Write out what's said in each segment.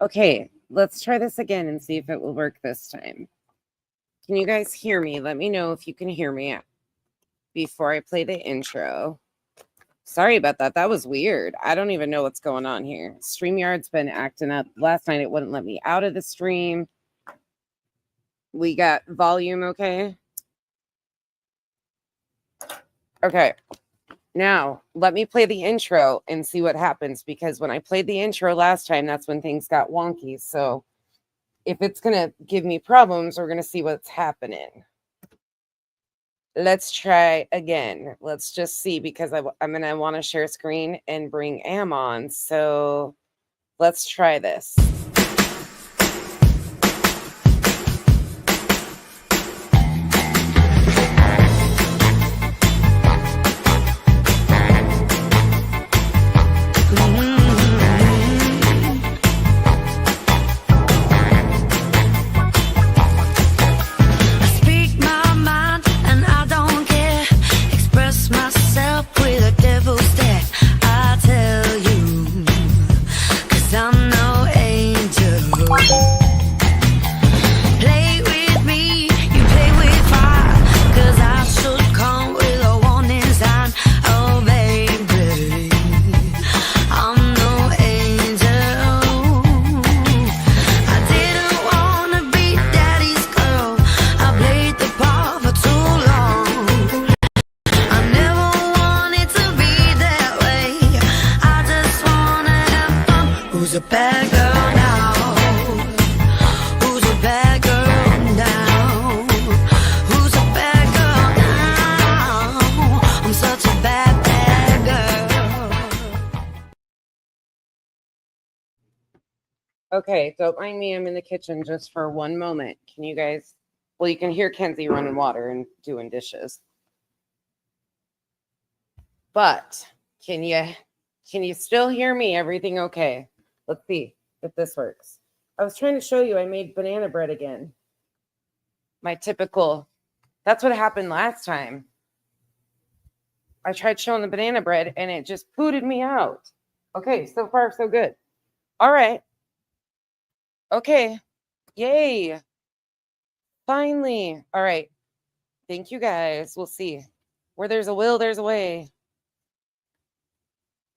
Okay, let's try this again and see if it will work this time. Can you guys hear me? Let me know if you can hear me before I play the intro. Sorry about that. That was weird. I don't even know what's going on here. StreamYard's been acting up. Last night it wouldn't let me out of the stream. We got volume okay? Okay. Now, let me play the intro and see what happens, because when I played the intro last time, that's when things got wonky. So if it's going to give me problems, we're going to see what's happening. Let's try again. Let's just see, because I'm going to want to share screen and bring Am on. So let's try this. Okay, don't mind me. I'm in the kitchen just for one moment. Can you guys? Well, you can hear Kenzie running water and doing dishes. But can you still hear me? Everything okay? Let's see if this works. I was trying to show you I made banana bread again. My typical. That's what happened last time. I tried showing the banana bread and it just pooted me out. Okay, so far so good. All right. Okay. Yay. Finally. All right. Thank you guys. We'll see. Where there's a will, there's a way.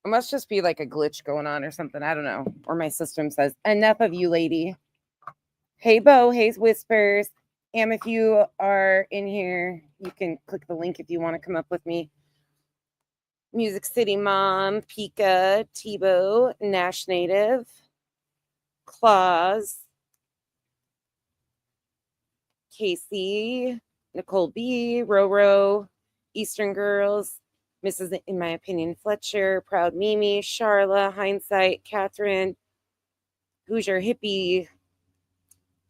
It must just be like a glitch going on or something. I don't know. Or my system says, enough of you, lady. Hey, Bo. Hey, Whispers. If you are in here, you can click the link if you want to come up with me. Music City Mom, Pika, Tebow, Nash Native, Claus, Casey, Nicole B, Roro, Eastern Girls, Mrs. In my opinion, Fletcher, Proud Mimi, Charla, Hindsight, Catherine, Hoosier Hippie,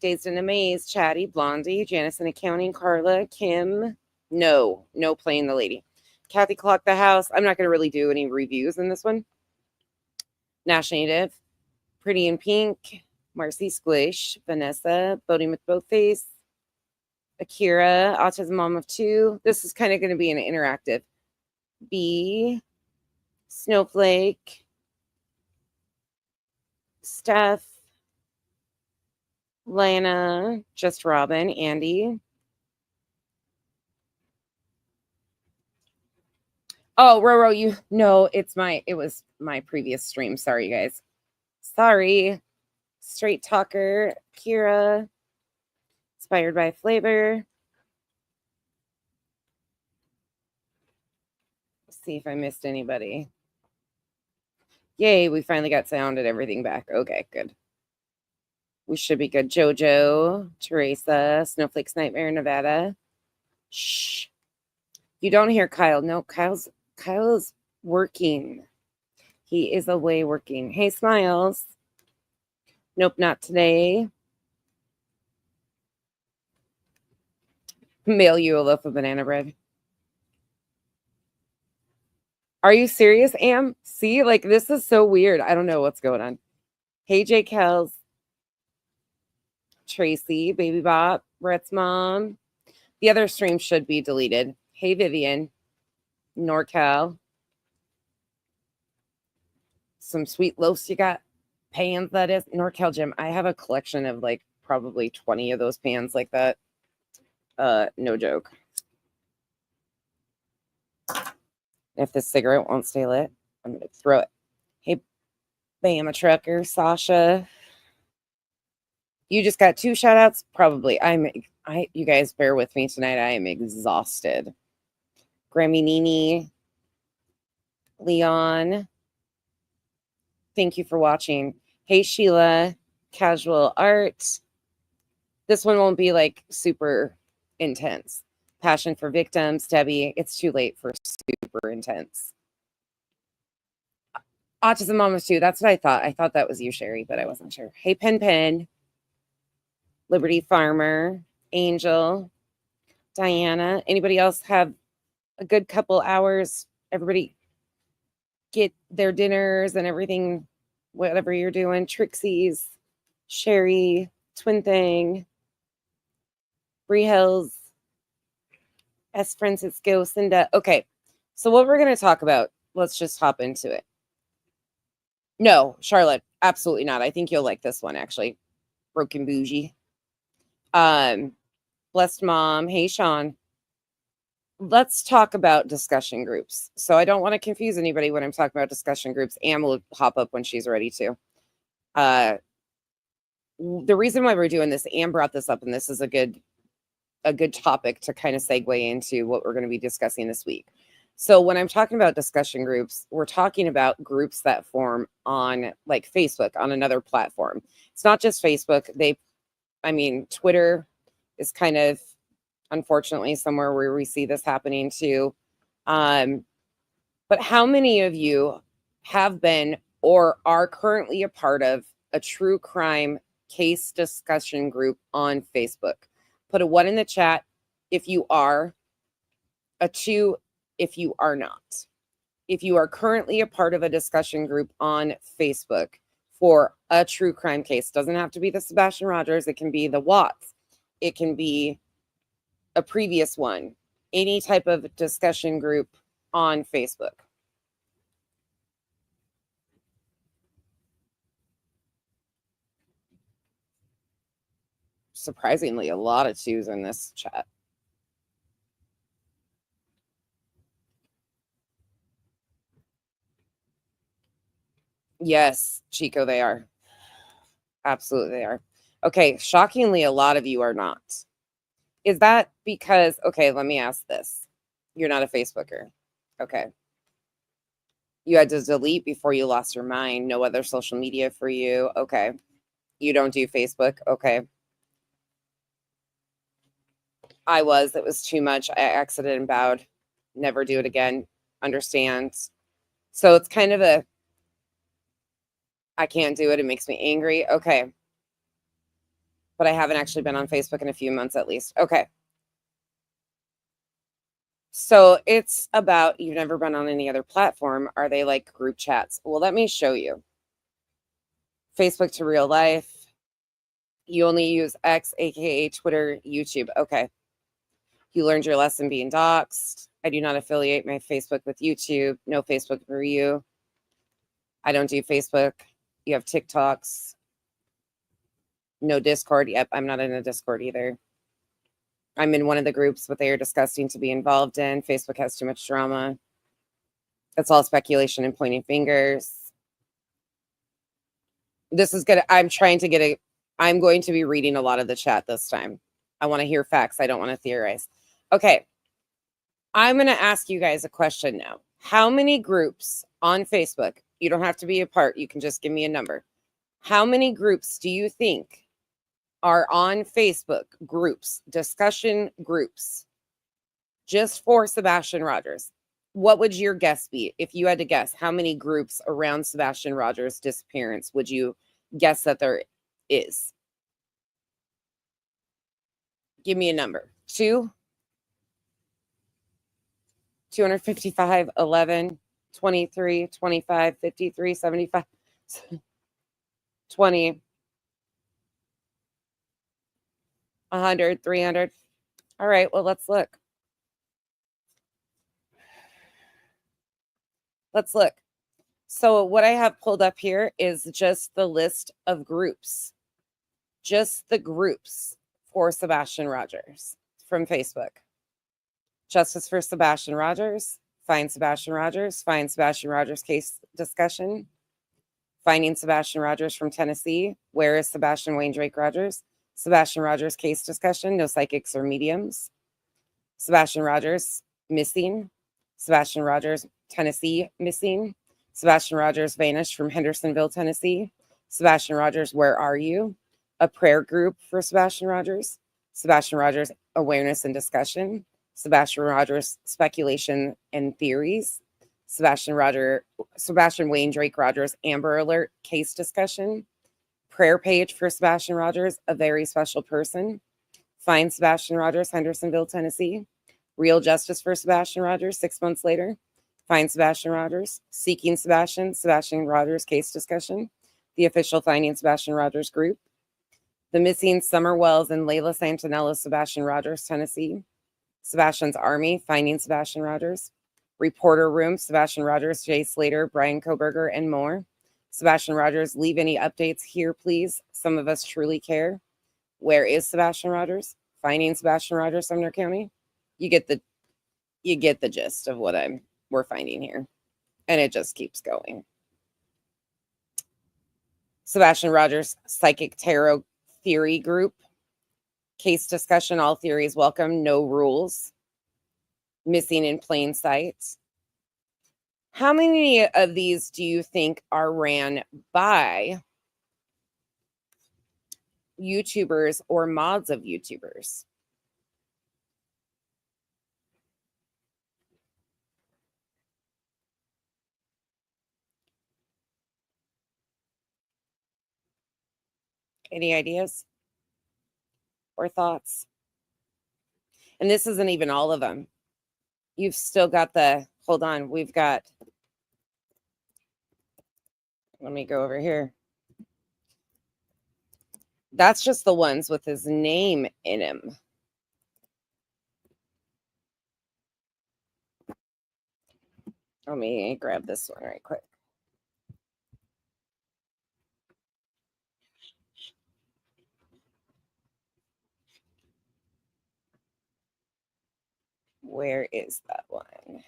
Dazed and Amazed, Chatty, Blondie, Janice in Accounting, Carla, Kim, no playing the lady. Kathy Clock the House. I'm not going to really do any reviews in this one. Nash Native, Pretty in Pink, Marcy Squish, Vanessa, Bodie McBoatface, Akira, Autism Mom of Two. This is kind of going to be an interactive. B, Snowflake, Steph, Lana, Just Robin, Andy. Oh, Roro, it was my previous stream. Sorry, guys. Sorry. Straight Talker, Kira, Inspired by Flavor. Let's see if I missed anybody. Yay, we finally got sound and everything back. Okay, good. We should be good. Jojo, Teresa, Snowflake's Nightmare, Nevada. Shh. You don't hear Kyle. No, Kyle's working. He is away working. Hey, Smiles. Nope, not today. Mail you a loaf of banana bread. Are you serious, Am? See, like, this is so weird. I don't know what's going on. Hey, Jake Hells. Tracy, Baby Bop, Brett's mom. The other stream should be deleted. Hey, Vivian. NorCal. Some sweet loaves you got? pans, that is. NorCal Gym. I have a collection of like probably 20 of those pans like that. No joke. If this cigarette won't stay lit, I'm gonna throw it. Hey, Bama Trucker, Sasha. You just got 2 shout outs? Probably. You guys bear with me tonight. I am exhausted. Grammy Nini, Leon. Thank you for watching. Hey, Sheila, Casual Art. This one won't be like super intense. Passion for Victims, Debbie. It's too late for super intense. Autism Mamas too. That's what I thought. I thought that was you, Sherry, but I wasn't sure. Hey, Pen. Liberty Farmer, Angel, Diana. Anybody else have a good couple hours? Everybody get their dinners and everything, whatever you're doing. Trixie's, Sherry, Twin Thing, Bree Hills, S. Francisco, Cinda. Okay, so what we're going to talk about, let's just hop into it. No, Charlotte, absolutely not. I think you'll like this one, actually. Broken Bougie. Blessed Mom. Hey, Sean. Let's talk about discussion groups. So I don't want to confuse anybody when I'm talking about discussion groups. Am will hop up when she's ready to. The reason why we're doing this, Am brought this up, and this is a good topic to kind of segue into what we're going to be discussing this week. So when I'm talking about discussion groups, we're talking about groups that form on like Facebook, on another platform. It's not just Facebook. Twitter is kind of, unfortunately, somewhere where we see this happening too. But how many of you have been or are currently a part of a true crime case discussion group on Facebook? Put a 1 in the chat if you are, a 2 if you are not. If you are currently a part of a discussion group on Facebook for a true crime case, doesn't have to be the Sebastian Rogers, it can be the Watts, it can be a previous one, any type of discussion group on Facebook. Surprisingly, a lot of 2s in this chat. Yes, Chico, they are. Absolutely, they are. Okay, shockingly, a lot of you are not. Is that because, okay, let me ask this. You're not a Facebooker. Okay. You had to delete before you lost your mind. No other social media for you. Okay. You don't do Facebook. Okay. It was too much. I exited and bowed. Never do it again. Understand. So it's kind of I can't do it. It makes me angry. Okay. But I haven't actually been on Facebook in a few months at least. Okay. So it's about, you've never been on any other platform. Are they like group chats? Well, let me show you. Facebook to real life. You only use X, aka Twitter, YouTube. Okay. You learned your lesson being doxxed. I do not affiliate my Facebook with YouTube. No Facebook for you. I don't do Facebook. You have TikToks. No Discord. Yep, I'm not in a Discord either. I'm in one of the groups, but they are disgusting to be involved in. Facebook has too much drama. It's all speculation and pointing fingers. This is good. I'm going to be reading a lot of the chat this time. I want to hear facts. I don't want to theorize. Okay. I'm going to ask you guys a question now. How many groups on Facebook, you don't have to be a part, you can just give me a number. How many groups do you think are on Facebook, groups, discussion groups, just for Sebastian Rogers? What would your guess be? If you had to guess, how many groups around Sebastian Rogers' disappearance would you guess that there is? Give me a number. 2, 255, 11, 23, 25, 53, 75, 20, 100, 300. All right, well, let's look. Let's look. So what I have pulled up here is just the list of groups, just the groups for Sebastian Rogers from Facebook. Justice for Sebastian Rogers, Find Sebastian Rogers, Find Sebastian Rogers case discussion, Finding Sebastian Rogers from Tennessee, Where is Sebastian Wayne Drake Rogers, Sebastian Rogers case discussion, No psychics or mediums, Sebastian Rogers missing, Sebastian Rogers Tennessee missing, Sebastian Rogers vanished from Hendersonville, Tennessee, Sebastian Rogers, where are you? A prayer group for Sebastian Rogers, Sebastian Rogers awareness and discussion, Sebastian Rogers speculation and theories, Sebastian Wayne Drake Rogers Amber Alert case discussion, prayer page for Sebastian Rogers, a very special person, Find Sebastian Rogers, Hendersonville, Tennessee, Real Justice for Sebastian Rogers 6 months later, Find Sebastian Rogers, Seeking Sebastian Rogers case discussion, the official Finding Sebastian Rogers group, the missing Summer Wells and Layla Santinello, Sebastian Rogers, Tennessee, Sebastian's Army, Finding Sebastian Rogers, Reporter Room, Sebastian Rogers, Jay Slater, Brian Koberger, and more. Sebastian Rogers, leave any updates here, please. Some of us truly care. Where is Sebastian Rogers? Finding Sebastian Rogers, Sumner County. You get the gist of what we're finding here. And it just keeps going. Sebastian Rogers Psychic Tarot Theory Group. Case discussion, all theories welcome, no rules. Missing in plain sight. How many of these do you think are ran by YouTubers or mods of YouTubers? Any ideas or thoughts? And this isn't even all of them. You've still got hold on, we've got, let me go over here. That's just the ones with his name in him. Let me grab this one right quick. Where is that one?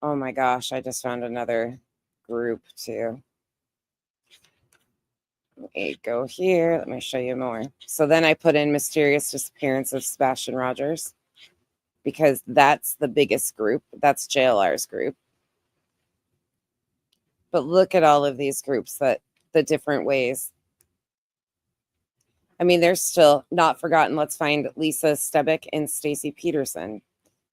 Oh my gosh, I just found another group too. Let me go here. Let me show you more. So then I put in Mysterious Disappearance of Sebastian Rogers because that's the biggest group. That's JLR's group. But look at all of these groups, the different ways. I mean, there's still Not Forgotten. Let's find Lisa Stebick and Stacy Peterson.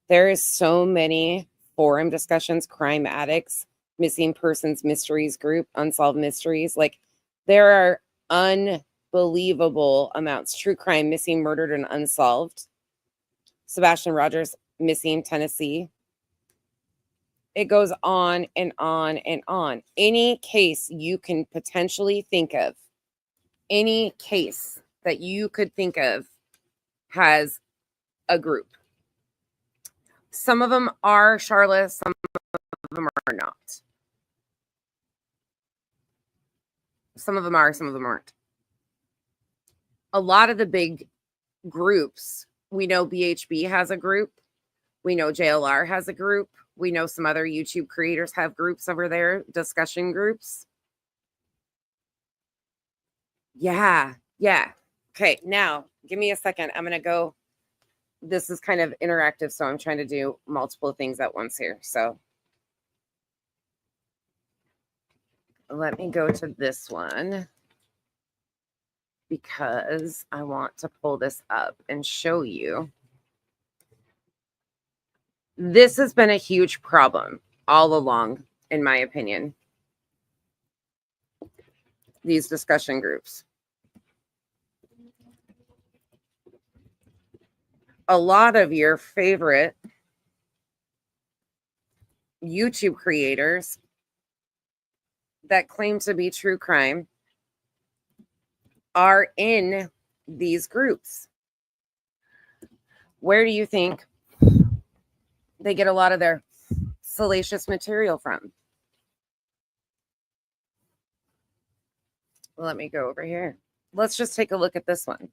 There is so many forum discussions, Crime Addicts, Missing Persons Mysteries Group, Unsolved Mysteries. Like, there are unbelievable amounts. True Crime, Missing, Murdered, and Unsolved. Sebastian Rogers, Missing Tennessee. It goes on and on and on. Any case you can potentially think of, any case that you could think of has a group. Some of them are Charla, some of them are not. Some of them are, some of them aren't. A lot of the big groups, we know BHB has a group. We know JLR has a group. We know some other YouTube creators have groups over there, discussion groups. Yeah. Okay, now give me a second. I'm going to go. This is kind of interactive, so I'm trying to do multiple things at once here. So let me go to this one because I want to pull this up and show you. This has been a huge problem all along, in my opinion. These discussion groups. A lot of your favorite YouTube creators that claim to be true crime are in these groups. Where do you think they get a lot of their salacious material from? Let me go over here. Let's just take a look at this one.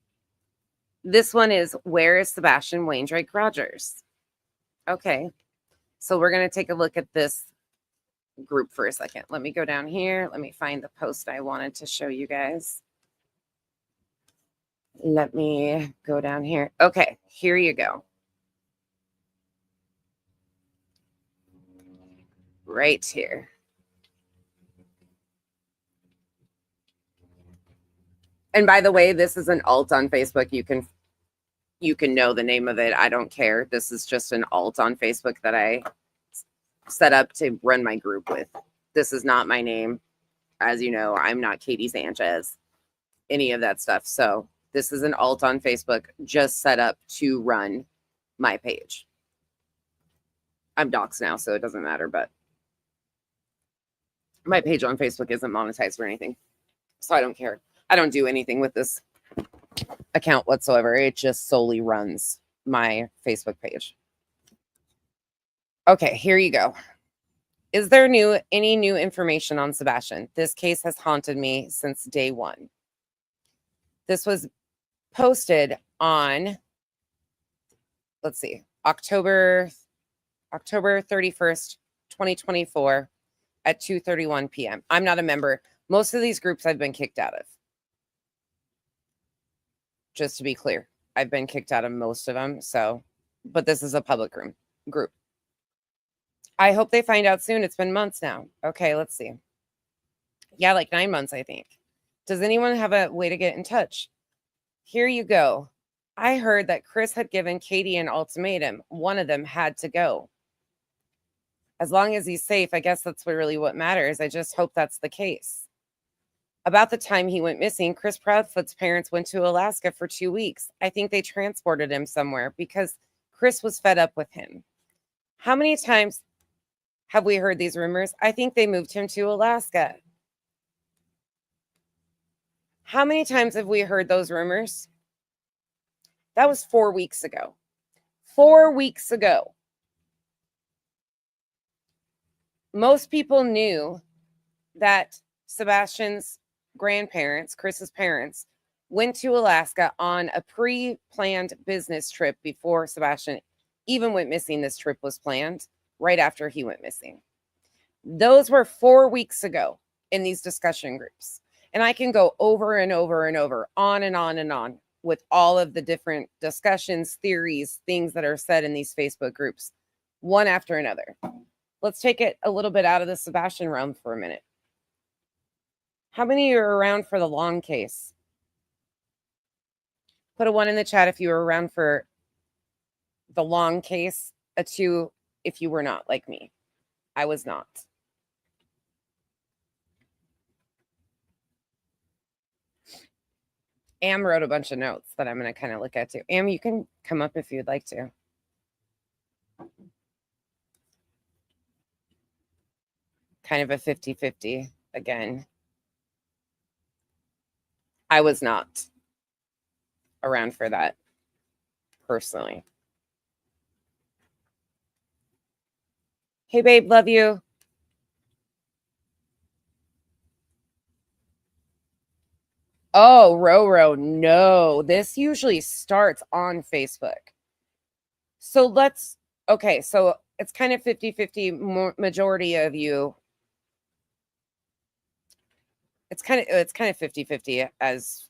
This one is, where is Sebastian Wainwright Rogers? Okay, so we're going to take a look at this group for a second. Let me go down here. Let me find the post I wanted to show you guys. Let me go down here. Okay, here you go. Right here. And by the way, this is an alt on Facebook. You can know the name of it. I don't care. This is just an alt on Facebook that I set up to run my group with. This is not my name. As you know, I'm not Katie Sanchez, any of that stuff. So this is an alt on Facebook just set up to run my page. I'm doxxed now, so it doesn't matter, but my page on Facebook isn't monetized or anything. So I don't care. I don't do anything with this account whatsoever. It just solely runs my Facebook page. Okay, here you go. Is there any new information on Sebastian? This case has haunted me since day one. This was posted on, let's see, October 31st, 2024 at 2:31 p.m. I'm not a member. Most of these groups I've been kicked out of. Just to be clear, I've been kicked out of most of them. So, but this is a public group. I hope they find out soon. It's been months now. Okay, let's see. Yeah, like 9 months, I think. Does anyone have a way to get in touch? Here you go. I heard that Chris had given Katie an ultimatum. One of them had to go. As long as he's safe, I guess that's really what matters. I just hope that's the case. About the time he went missing, Chris Proudfoot's parents went to Alaska for 2 weeks. I think they transported him somewhere because Chris was fed up with him. How many times have we heard these rumors? I think they moved him to Alaska. How many times have we heard those rumors? That was 4 weeks ago. 4 weeks ago. Most people knew that Sebastian's grandparents, Chris's parents, went to Alaska on a pre-planned business trip before Sebastian even went missing. This trip was planned right after he went missing. Those were 4 weeks ago in these discussion groups. And I can go over and over and over, on and on and on with all of the different discussions, theories, things that are said in these Facebook groups, one after another. Let's take it a little bit out of the Sebastian realm for a minute. How many are around for the Long case? Put a 1 in the chat if you were around for the Long case, a 2 if you were not, like me. I was not. Am wrote a bunch of notes that I'm going to kind of look at too. Am, you can come up if you'd like to. Kind of a 50-50 again. I was not around for that personally. Hey, babe, love you. Oh, Roro, no. This usually starts on Facebook. So okay, so it's kind of 50-50 majority of you. It's kind of 50-50 as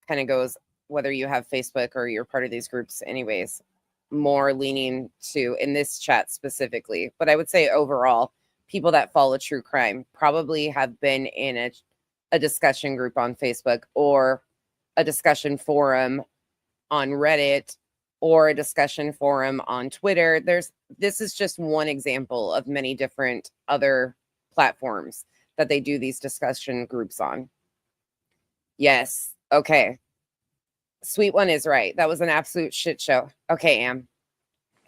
kind of goes, whether you have Facebook or you're part of these groups anyways, more leaning to in this chat specifically. But I would say overall, people that follow true crime probably have been in a discussion group on Facebook or a discussion forum on Reddit or a discussion forum on Twitter. This is just one example of many different other platforms that they do these discussion groups on. Yes. Okay. Sweet One is right. That was an absolute shit show. Okay, Am.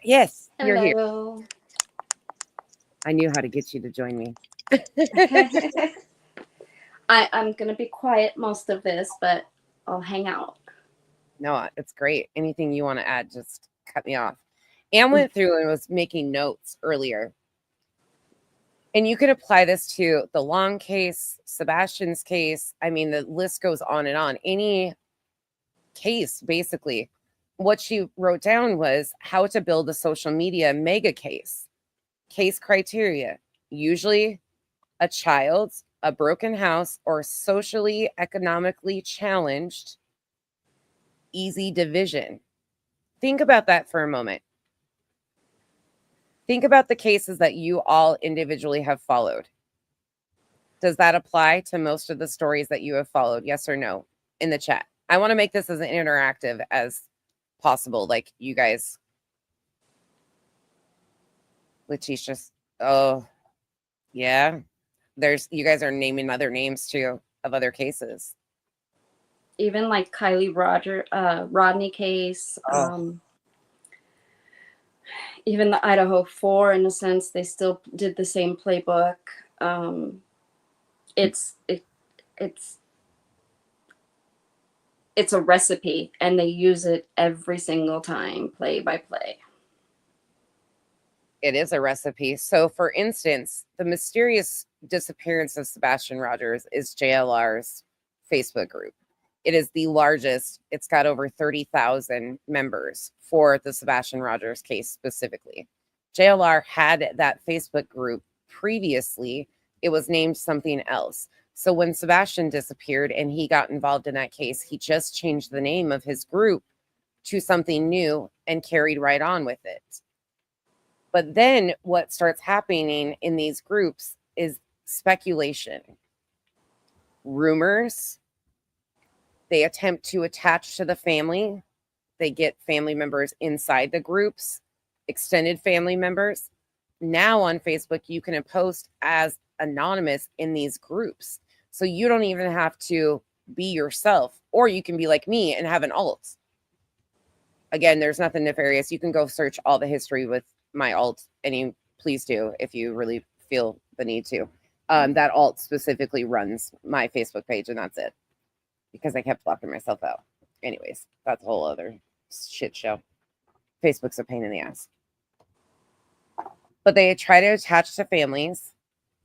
Yes, you're here. I knew how to get you to join me. I'm going to be quiet most of this, but I'll hang out. No, it's great. Anything you want to add, just cut me off. Am went through and was making notes earlier. And you can apply this to the Long case, Sebastian's case. I mean, the list goes on and on. Any case, basically. What she wrote down was how to build a social media mega case. Case criteria, usually a child, a broken house, or socially, economically challenged, easy division. Think about that for a moment. Think about the cases that you all individually have followed. Does that apply to most of the stories that you have followed? Yes or no in the chat. I want to make this as interactive as possible. Like you guys, Letitia's, oh, yeah. You guys are naming other names too of other cases. Even like Rodney case, even the Idaho 4, in a sense, they still did the same playbook. It's a recipe, and they use it every single time, play by play. It is a recipe. So, for instance, the mysterious disappearance of Sebastian Rogers is JLR's Facebook group. It is the largest. It's got over 30,000 members for the Sebastian Rogers case specifically. JLR had that Facebook group previously. It was named something else. So when Sebastian disappeared and he got involved in that case, he just changed the name of his group to something new and carried right on with it. But then what starts happening in these groups is speculation, rumors. They attempt to attach to the family. They get family members inside the groups, extended family members. Now on Facebook, you can post as anonymous in these groups. So you don't even have to be yourself, or you can be like me and have an alt. Again, there's nothing nefarious. You can go search all the history with my alt, and you please do if you really feel the need to. That alt specifically runs my Facebook page, and that's it, because I kept locking myself out. Anyways, that's a whole other shit show. Facebook's a pain in the ass. But they try to attach to families.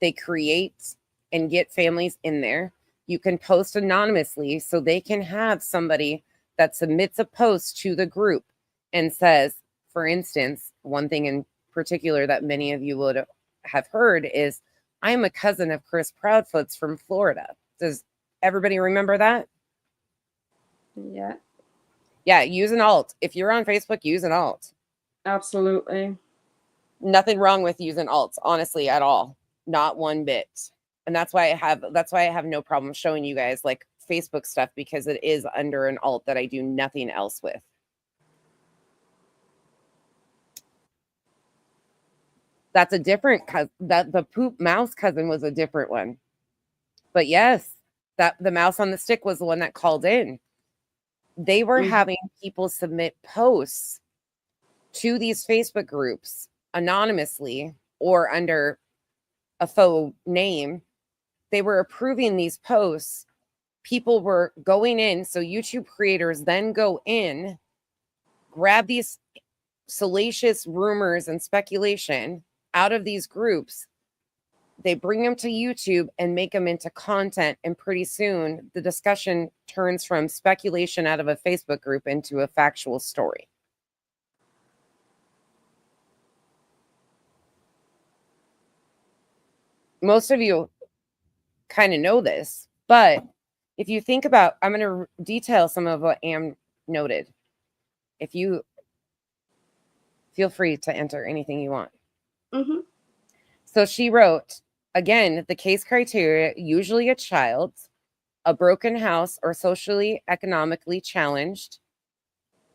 They create and get families in there. You can post anonymously, so they can have somebody that submits a post to the group and says, for instance, one thing in particular that many of you would have heard is, I'm a cousin of Chris Proudfoot's from Florida. Does everybody remember that? Yeah. Yeah, use an alt. If you're on Facebook, use an alt. Absolutely. Nothing wrong with using alts, honestly, at all. Not one bit. And that's why I have no problem showing you guys like Facebook stuff, because it is under an alt that I do nothing else with. That's a different that the poop mouse cousin was a different one. But yes, that the mouse on the stick was the one that called in. They were having people submit posts to these Facebook groups anonymously or under a faux name. They were approving these posts. People were going in. So YouTube creators then go in, grab these salacious rumors and speculation out of these groups. They bring them to YouTube and make them into content. And pretty soon the discussion turns from speculation out of a Facebook group into a factual story. Most of you kind of know this, but if you think about, I'm going to detail some of what Am noted. If you feel free to enter anything you want. Mm-hmm. So she wrote, again, the case criteria, usually a child, a broken house, or socially, economically challenged,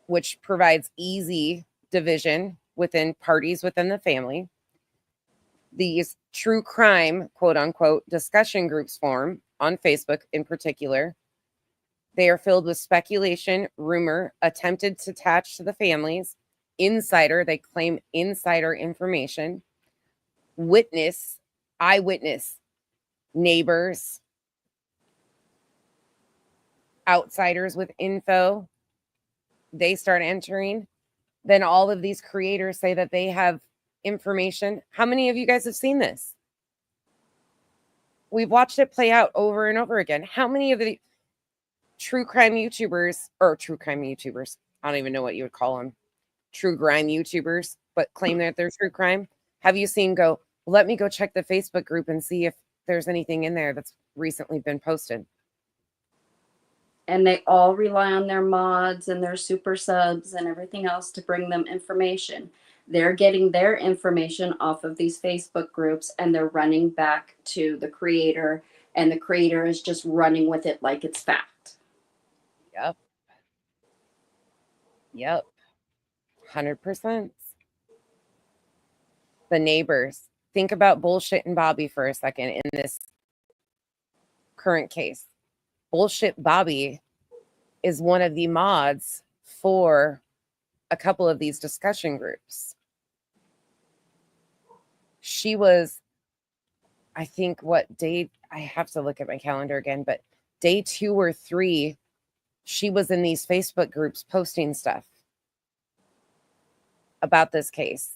which provides easy division within parties within the family. These true crime, quote unquote, discussion groups form on Facebook in particular. They are filled with speculation, rumor, attempted to attach to the families, insider, they claim insider information, witness, eyewitness, neighbors, outsiders with info. They start entering. Then all of these creators say that they have information. How many of you guys have seen this? we've watched it play out over and over again. How many of the true crime YouTubers, I don't even know what you would call them, true crime YouTubers, but claim that they're true crime, have you seen go, let me go check the Facebook group and see if there's anything in there that's recently been posted? And they all rely on their mods and their super subs and everything else to bring them information. They're getting their information off of these Facebook groups and they're running back to the creator, and the creator is just running with it like it's fact. Yep. 100%. The neighbors. Think about Bullshit and Bobby for a second in this current case. Bullshit Bobby is one of the mods for a couple of these discussion groups. She was, I think, what day, I have to look at my calendar again, but day 2 or 3, she was in these Facebook groups posting stuff about this case.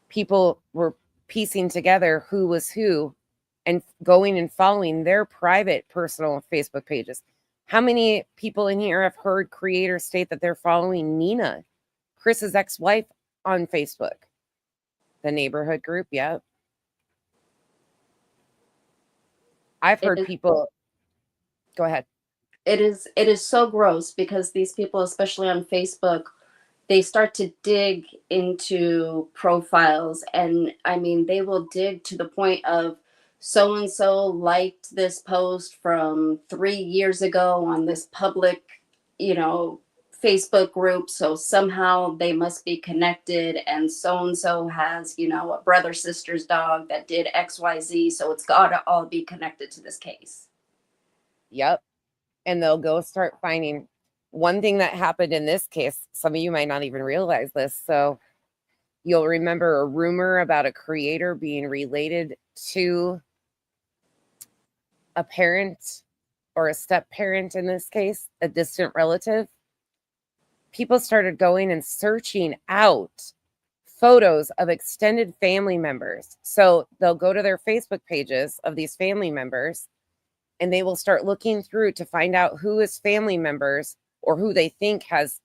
People were piecing together who was who and going and following their private personal Facebook pages. How many people in here have heard creators state that they're following Nina, Chris's ex-wife, on Facebook? The neighborhood group, yep. I've heard people, go ahead. It is so gross because these people, especially on Facebook, they start to dig into profiles, and I mean, they will dig to the point of so and so liked this post from 3 years ago on this public, Facebook group, so somehow they must be connected, and so has, a brother sister's dog that did XYZ, so it's got to all be connected to this case. Yep. And they'll go start finding one thing that happened in this case. Some of you might not even realize this. So you'll remember a rumor about a creator being related to a parent or a step parent, in this case, a distant relative. People started going and searching out photos of extended family members. So they'll go to their Facebook pages of these family members, and they will start looking through to find out who is family members or who they think has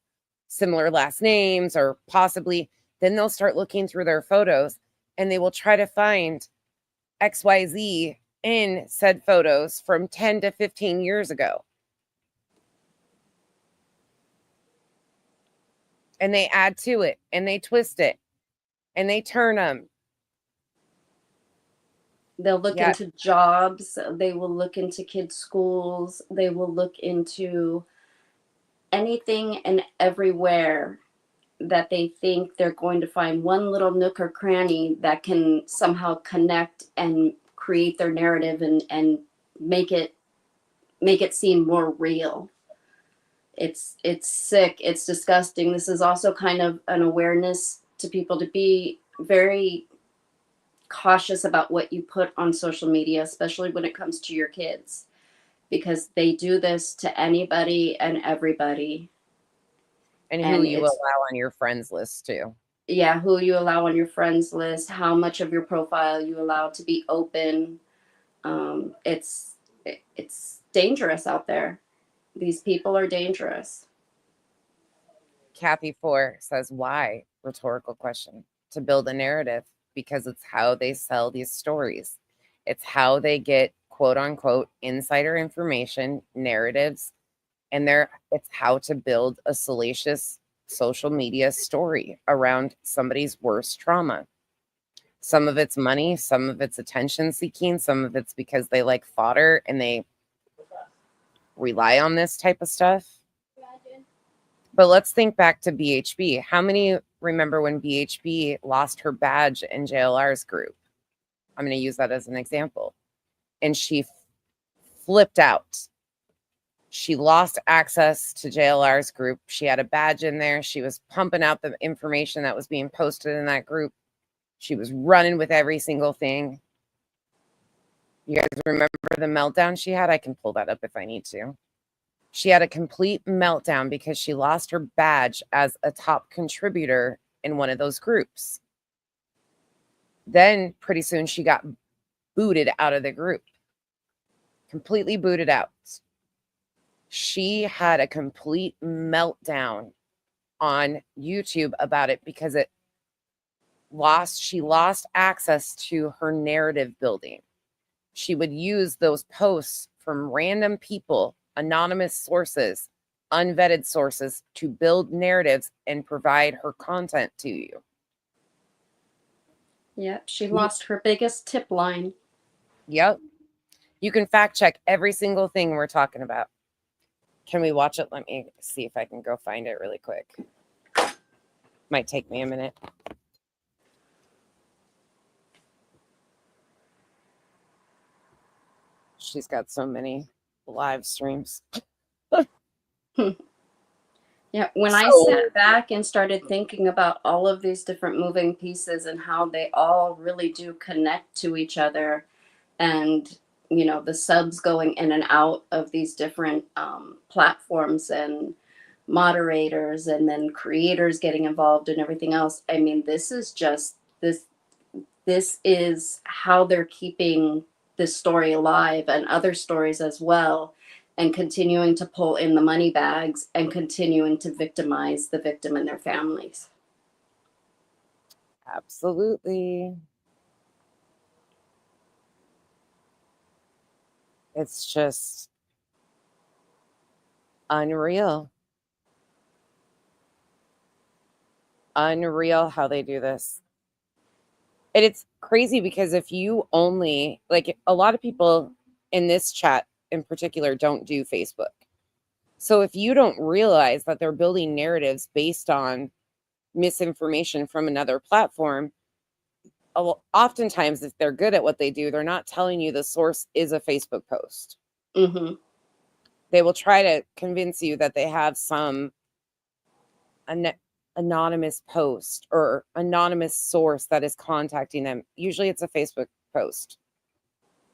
similar last names, or possibly, then they'll start looking through their photos and they will try to find XYZ in said photos from 10 to 15 years ago. And they add to it and they twist it and they turn them. They'll look into jobs. They will look into kids' schools. They will look into anything and everywhere that they think they're going to find one little nook or cranny that can somehow connect and create their narrative and make it seem more real. It's sick. It's disgusting. This is also kind of an awareness to people to be very cautious about what you put on social media, especially when it comes to your kids, because they do this to anybody and everybody. And who you allow on your friends list too. Yeah, who you allow on your friends list, how much of your profile you allow to be open. It's dangerous out there. These people are dangerous. Kathy 4 says, why? Rhetorical question. To build a narrative, because it's how they sell these stories. It's how they get quote unquote insider information, narratives, and it's how to build a salacious social media story around somebody's worst trauma. Some of it's money, some of it's attention seeking, some of it's because they like fodder and they rely on this type of stuff. But let's think back to BHB. How many remember when BHB lost her badge in JLR's group? I'm going to use that as an example. And she flipped out. She lost access to JLR's group. She had a badge in there. She was pumping out the information that was being posted in that group. She was running with every single thing. You guys remember the meltdown she had? I can pull that up if I need to. She had a complete meltdown because she lost her badge as a top contributor in one of those groups. Then pretty soon she got booted out of the group, completely booted out. She had a complete meltdown on YouTube about it because she lost access to her narrative building. She would use those posts from random people, anonymous sources, unvetted sources, to build narratives and provide her content to you. Yep, she lost her biggest tip line. Yep. You can fact check every single thing we're talking about. Can we watch it? Let me see if I can go find it really quick. Might take me a minute. She's got so many live streams. Yeah, when I sat back and started thinking about all of these different moving pieces and how they all really do connect to each other, and you know, the subs going in and out of these different platforms and moderators and then creators getting involved and everything else. I mean, this is just this is how they're keeping this story alive and other stories as well, and continuing to pull in the money bags and continuing to victimize the victim and their families. Absolutely. It's just unreal. Unreal how they do this. And it's crazy because if you only, like, a lot of people in this chat in particular don't do Facebook. So if you don't realize that they're building narratives based on misinformation from another platform, oftentimes if they're good at what they do, they're not telling you the source is a Facebook post. Mm-hmm. They will try to convince you that they have some anonymous post or anonymous source that is contacting them. Usually it's a Facebook post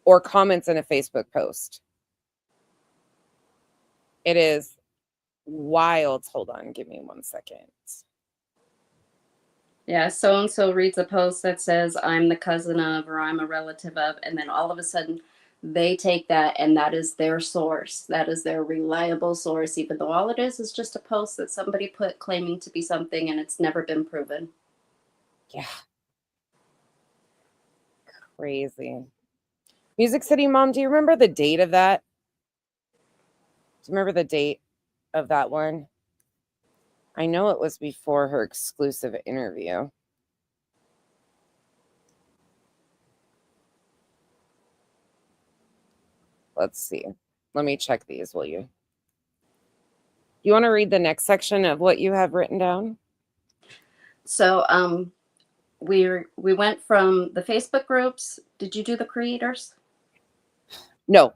or comments in a Facebook post. It is wild. Hold on, give me 1 second. Yeah, so and so reads a post that says I'm the cousin of, or I'm a relative of, and then all of a sudden they take that and that is their source. That is their reliable source, even though all it is just a post that somebody put claiming to be something and it's never been proven. Yeah. Crazy. Music City Mom, do you remember the date of that? Do you remember the date of that one? I know it was before her exclusive interview. Let's see. Let me check these, will you? You want to read the next section of what you have written down? So we went from the Facebook groups. Did you do the creators? No.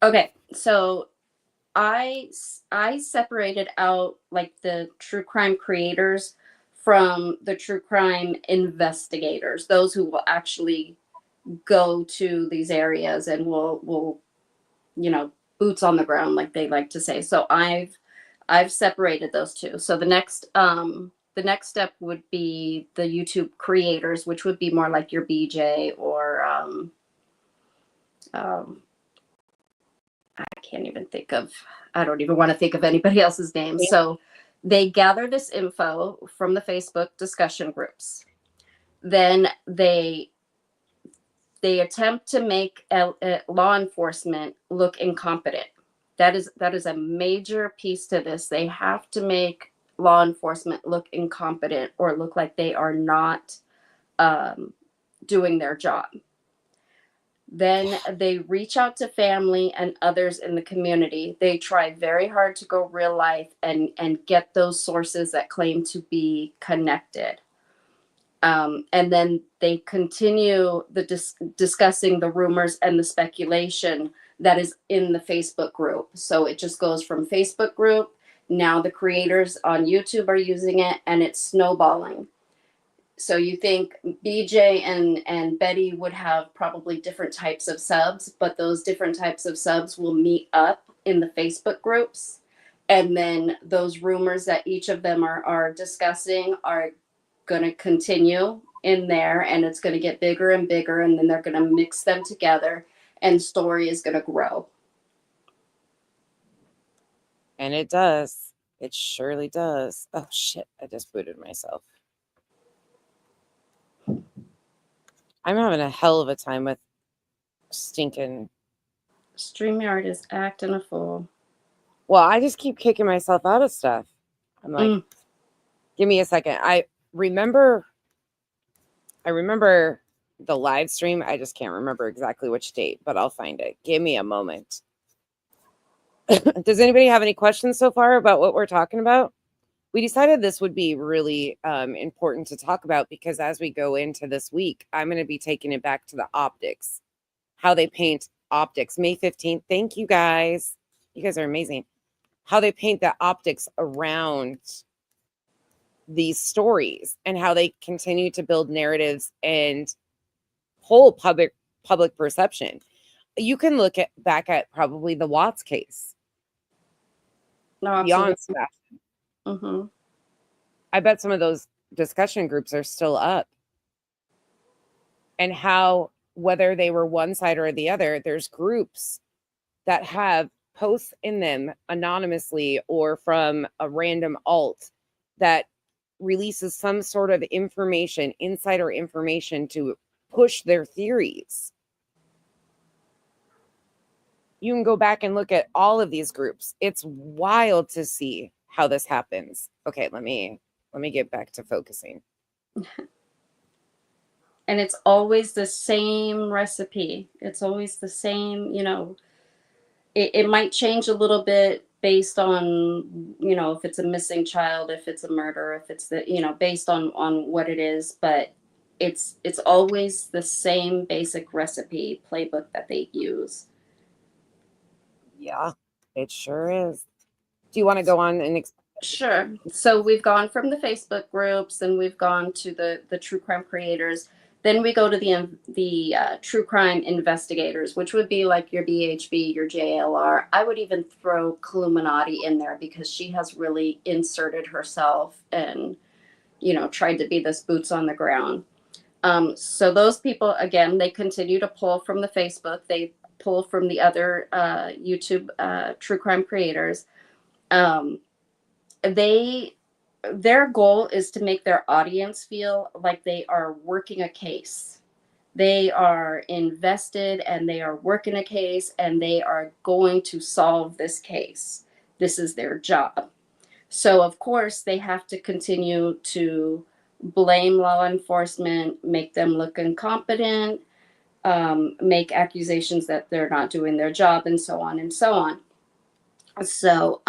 Okay, so I separated out like the true crime creators from the true crime investigators, those who will actually go to these areas and will you know, boots on the ground, like they like to say. So I've separated those two. So the next step would be the YouTube creators, which would be more like your BJ or I don't even want to think of anybody else's name. So they gather this info from the Facebook discussion groups. Then they attempt to make law enforcement look incompetent. That is a major piece to this. They have to make law enforcement look incompetent or look like they are not doing their job. Then they reach out to family and others in the community. They try very hard to go real life and get those sources that claim to be connected. And then they continue discussing the rumors and the speculation that is in the Facebook group. So it just goes from Facebook group. Now the creators on YouTube are using it and it's snowballing. So you think BJ and Betty would have probably different types of subs, but those different types of subs will meet up in the Facebook groups. And then those rumors that each of them are discussing are going to continue in there, and it's going to get bigger and bigger, and then they're going to mix them together, and story is going to grow. And it does. It surely does. Oh shit, I just booted myself. I'm having a hell of a time with stinking. StreamYard is acting a fool. Well, I just keep kicking myself out of stuff. I'm like, give me a second. I remember the live stream. I just can't remember exactly which date, but I'll find it. Give me a moment. Does anybody have any questions so far about what we're talking about? We decided this would be really important to talk about because as we go into this week, I'm going to be taking it back to the optics, how they paint optics. May 15th. Thank you guys. You guys are amazing. How they paint the optics around these stories and how they continue to build narratives and whole public perception. You can look back at probably the Watts case. No, Beyond absolutely. stuff. I bet some of those discussion groups are still up. And how, whether they were one side or the other, there's groups that have posts in them anonymously or from a random alt that releases some sort of information, insider information to push their theories. You can go back and look at all of these groups. It's wild to see how this happens. Okay, let me get back to focusing. And it's always the same recipe. It's always the same, it might change a little bit based on, if it's a missing child, if it's a murder, if it's based on what it is, but it's always the same basic recipe playbook that they use. Yeah, it sure is. Do you want to go on and Sure. So we've gone from the Facebook groups, and we've gone to the true crime creators. Then we go to the true crime investigators, which would be like your BHB, your JLR. I would even throw Illuminati in there because she has really inserted herself and tried to be this boots on the ground. So those people, again, they continue to pull from the Facebook. They pull from the other YouTube true crime creators. Their goal is to make their audience feel like they are working a case. They are invested and they are working a case and they are going to solve this case. This is their job. So, of course, they have to continue to blame law enforcement, make them look incompetent, make accusations that they're not doing their job, and so on and so on. So,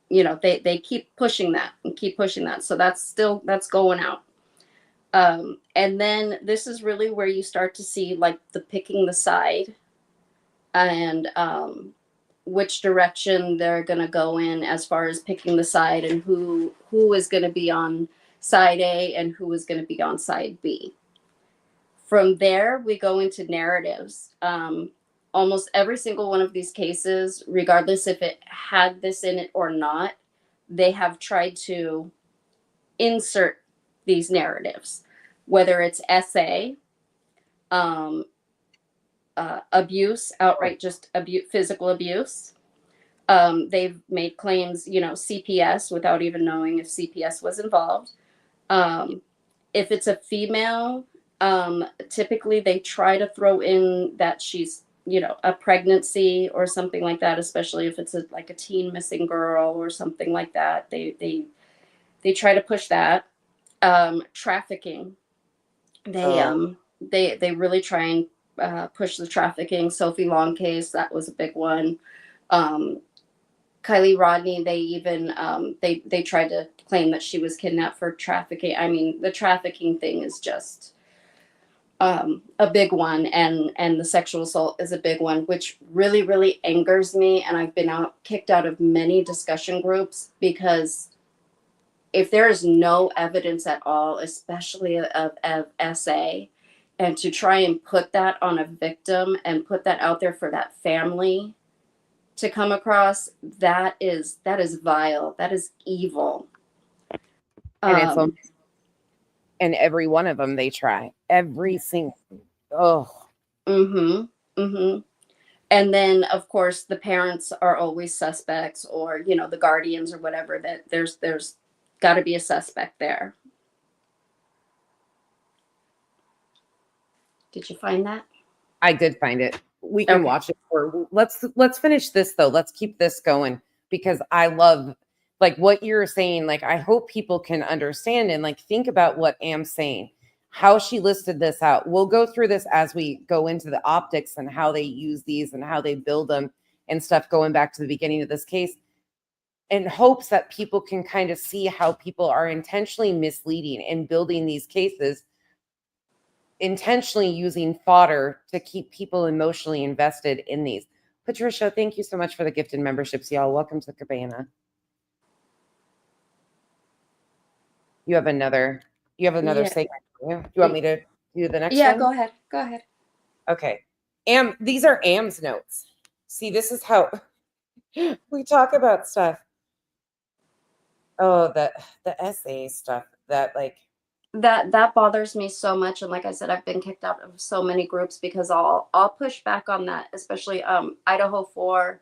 they keep pushing that and keep pushing that. So that's going out. And then this is really where you start to see like the picking the side and which direction they're going to go in as far as picking the side and who is going to be on side A and who is going to be on side B. From there, we go into narratives. Almost every single one of these cases, regardless if it had this in it or not, they have tried to insert these narratives, whether it's SA, abuse, outright just abuse, physical abuse. They've made claims, CPS without even knowing if CPS was involved. If it's a female, typically they try to throw in that she's, a pregnancy or something like that, especially if it's like a teen missing girl or something like that. They try to push that. Trafficking. They really try and push the trafficking. Sophie Long case, that was a big one. Kylie Rodney, they even they tried to claim that she was kidnapped for trafficking. I mean, the trafficking thing is just a big one, and the sexual assault is a big one, which really, really angers me. And I've been kicked out of many discussion groups because if there is no evidence at all, especially of SA, and to try and put that on a victim and put that out there for that family to come across, that is vile. That is evil. and and every one of them they try. Every single. Oh, And then, of course, the parents are always suspects, or the guardians or whatever. That there's got to be a suspect there. Did you find that? I did find it. We can watch it. Let's finish this though. Let's keep this going because I love like what you're saying. Like I hope people can understand and like think about what Am's saying, how she listed this out. We'll go through this as we go into the optics and how they use these and how they build them and stuff going back to the beginning of this case in hopes that people can kind of see how people are intentionally misleading and building these cases, intentionally using fodder to keep people emotionally invested in these. Patricia, thank you so much for the gifted memberships, y'all. Welcome to Cabana. You have another segment. Do you want me to do the next one? Yeah, go ahead. Go ahead. Okay. These are Am's notes. See, this is how we talk about stuff. Oh, the essay stuff that like that bothers me so much. And like I said, I've been kicked out of so many groups because I'll push back on that, especially Idaho 4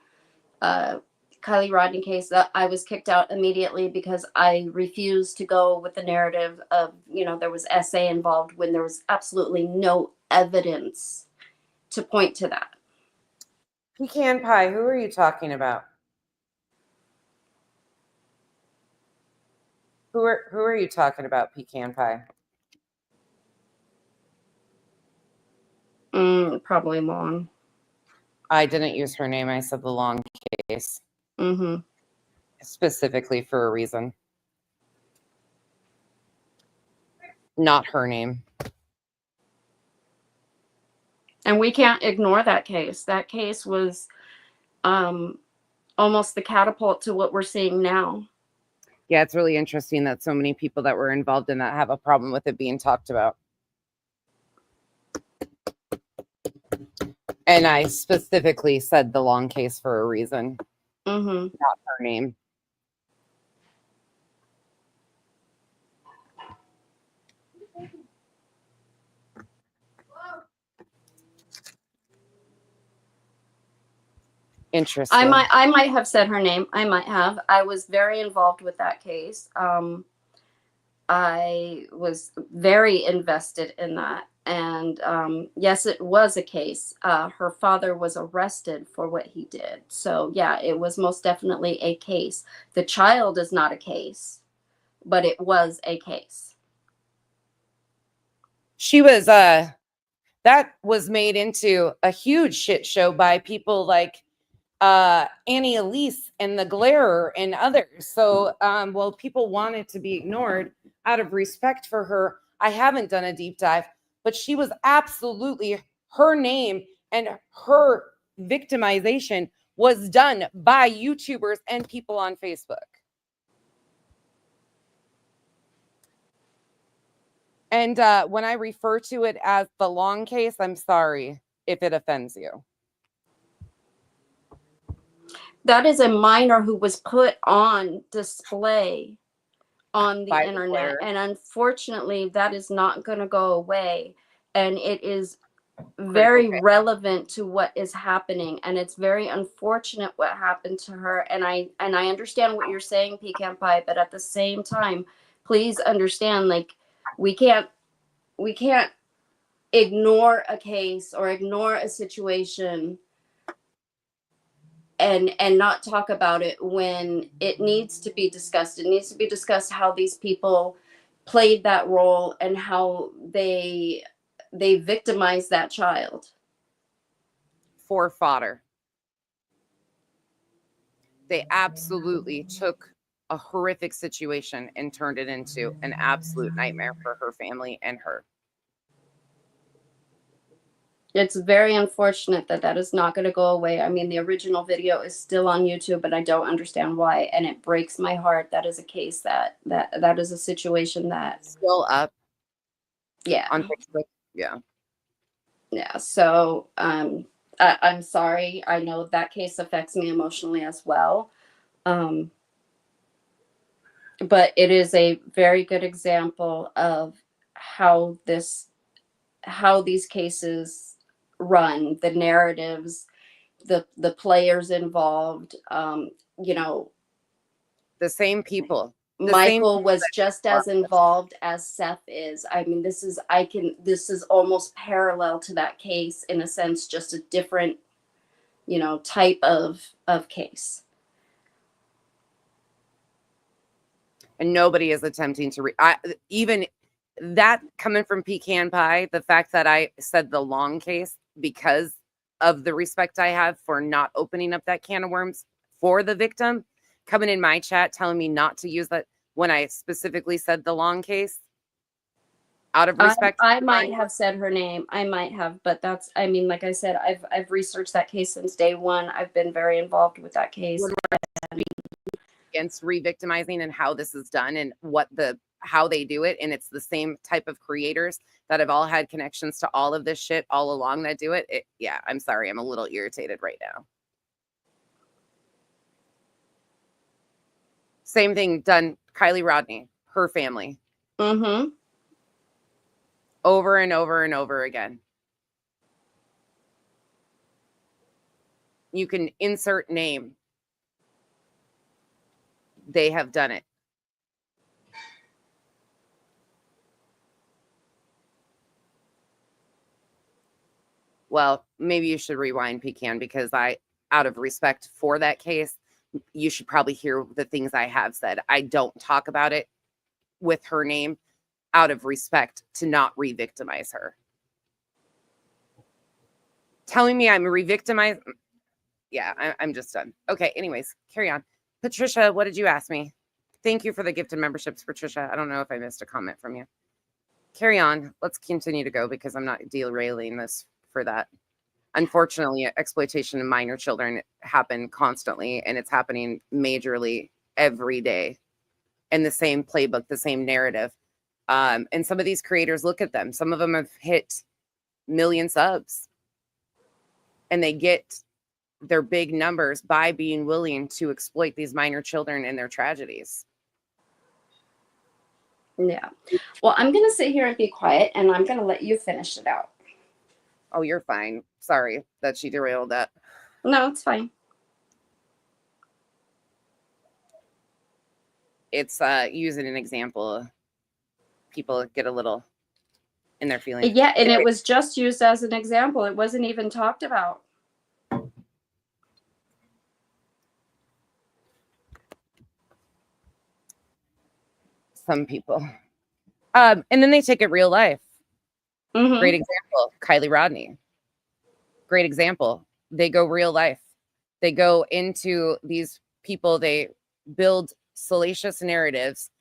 Kylie Rodney case. That I was kicked out immediately because I refused to go with the narrative of there was essay involved when there was absolutely no evidence to point to that. Pecan pie, who are you talking about? Who are you talking about, Pecan pie? Probably Long. I didn't use her name. I said the Long case. Specifically for a reason. Not her name. And we can't ignore that case. That case was almost the catapult to what we're seeing now. Yeah, it's really interesting that so many people that were involved in that have a problem with it being talked about. And I specifically said the Long case for a reason. Not her name. Interesting. I might have said her name. I might have. I was very involved with that case. I was very invested in that. And yes, it was a case. Her father was arrested for what he did. So yeah, it was most definitely a case. The child is not a case, but it was a case. She was that was made into a huge shit show by people like Annie Elise and the Glairer and others. So well, people wanted to be ignored out of respect for her. I haven't done a deep dive, but she was absolutely, her name and her victimization was done by YouTubers and people on Facebook. And when I refer to it as the Long case, I'm sorry if it offends you. That is a minor who was put on display on the internet. And unfortunately, that is not going to go away. And it is very relevant to what is happening. And it's very unfortunate what happened to her. And I understand what you're saying, Pecan Pie, but at the same time, please understand, like, we can't ignore a case or ignore a situation and not talk about it when it needs to be discussed. It needs to be discussed how these people played that role and how they victimized that child. For fodder. They absolutely took a horrific situation and turned it into an absolute nightmare for her family and her. It's very unfortunate that is not going to go away. I mean, the original video is still on YouTube, but I don't understand why. And it breaks my heart. That is a case that is a situation that still up. Yeah. On Facebook. Yeah. Yeah. So I'm sorry. I know that case affects me emotionally as well. But it is a very good example of how these cases run, the narratives, the players involved. You know, The same people. The same Michael people was that just love as this. involved as Seth is. I mean, this is almost parallel to that case in a sense, just a different, type of case. And nobody is attempting to even that coming from Pecan Pie, the fact that I said the long case because of the respect I have for not opening up that can of worms for the victim, coming in my chat telling me not to use that when I specifically said the long case out of respect. I might have said her name. I might have, but that's, I mean, like I said, I've researched that case since day one. I've been very involved with that case. Against re-victimizing and how this is done and how they do it, and it's the same type of creators that have all had connections to all of this shit all along that do it. Yeah, I'm sorry, I'm a little irritated right now. Same thing done, Kylie Rodney, her family. Mm-hmm. Over and over and over again. You can insert name. They have done it. Well, maybe you should rewind, Pecan, because out of respect for that case, you should probably hear the things I have said. I don't talk about it with her name out of respect to not re-victimize her. Telling me I'm re-victimized. Yeah, I'm just done. Okay, anyways, carry on. Patricia, what did you ask me? Thank you for the gifted memberships, Patricia. I don't know if I missed a comment from you. Carry on. Let's continue to go because I'm not derailing this for that. Unfortunately, exploitation of minor children happen constantly, and it's happening majorly every day. And the same playbook, the same narrative. And some of these creators, look at them. Some of them have hit million subs, and they get their big numbers by being willing to exploit these minor children and their tragedies. Yeah. Well, I'm going to sit here and be quiet, and I'm going to let you finish it out. Oh, you're fine. Sorry that she derailed that. No, it's fine. It's using an example. People get a little in their feelings. Yeah, and it was just used as an example. It wasn't even talked about. Some people. And then they take it real life. Mm-hmm. Great example, Kylie Rodney. Great example. They go real life. They go into these people, they build salacious narratives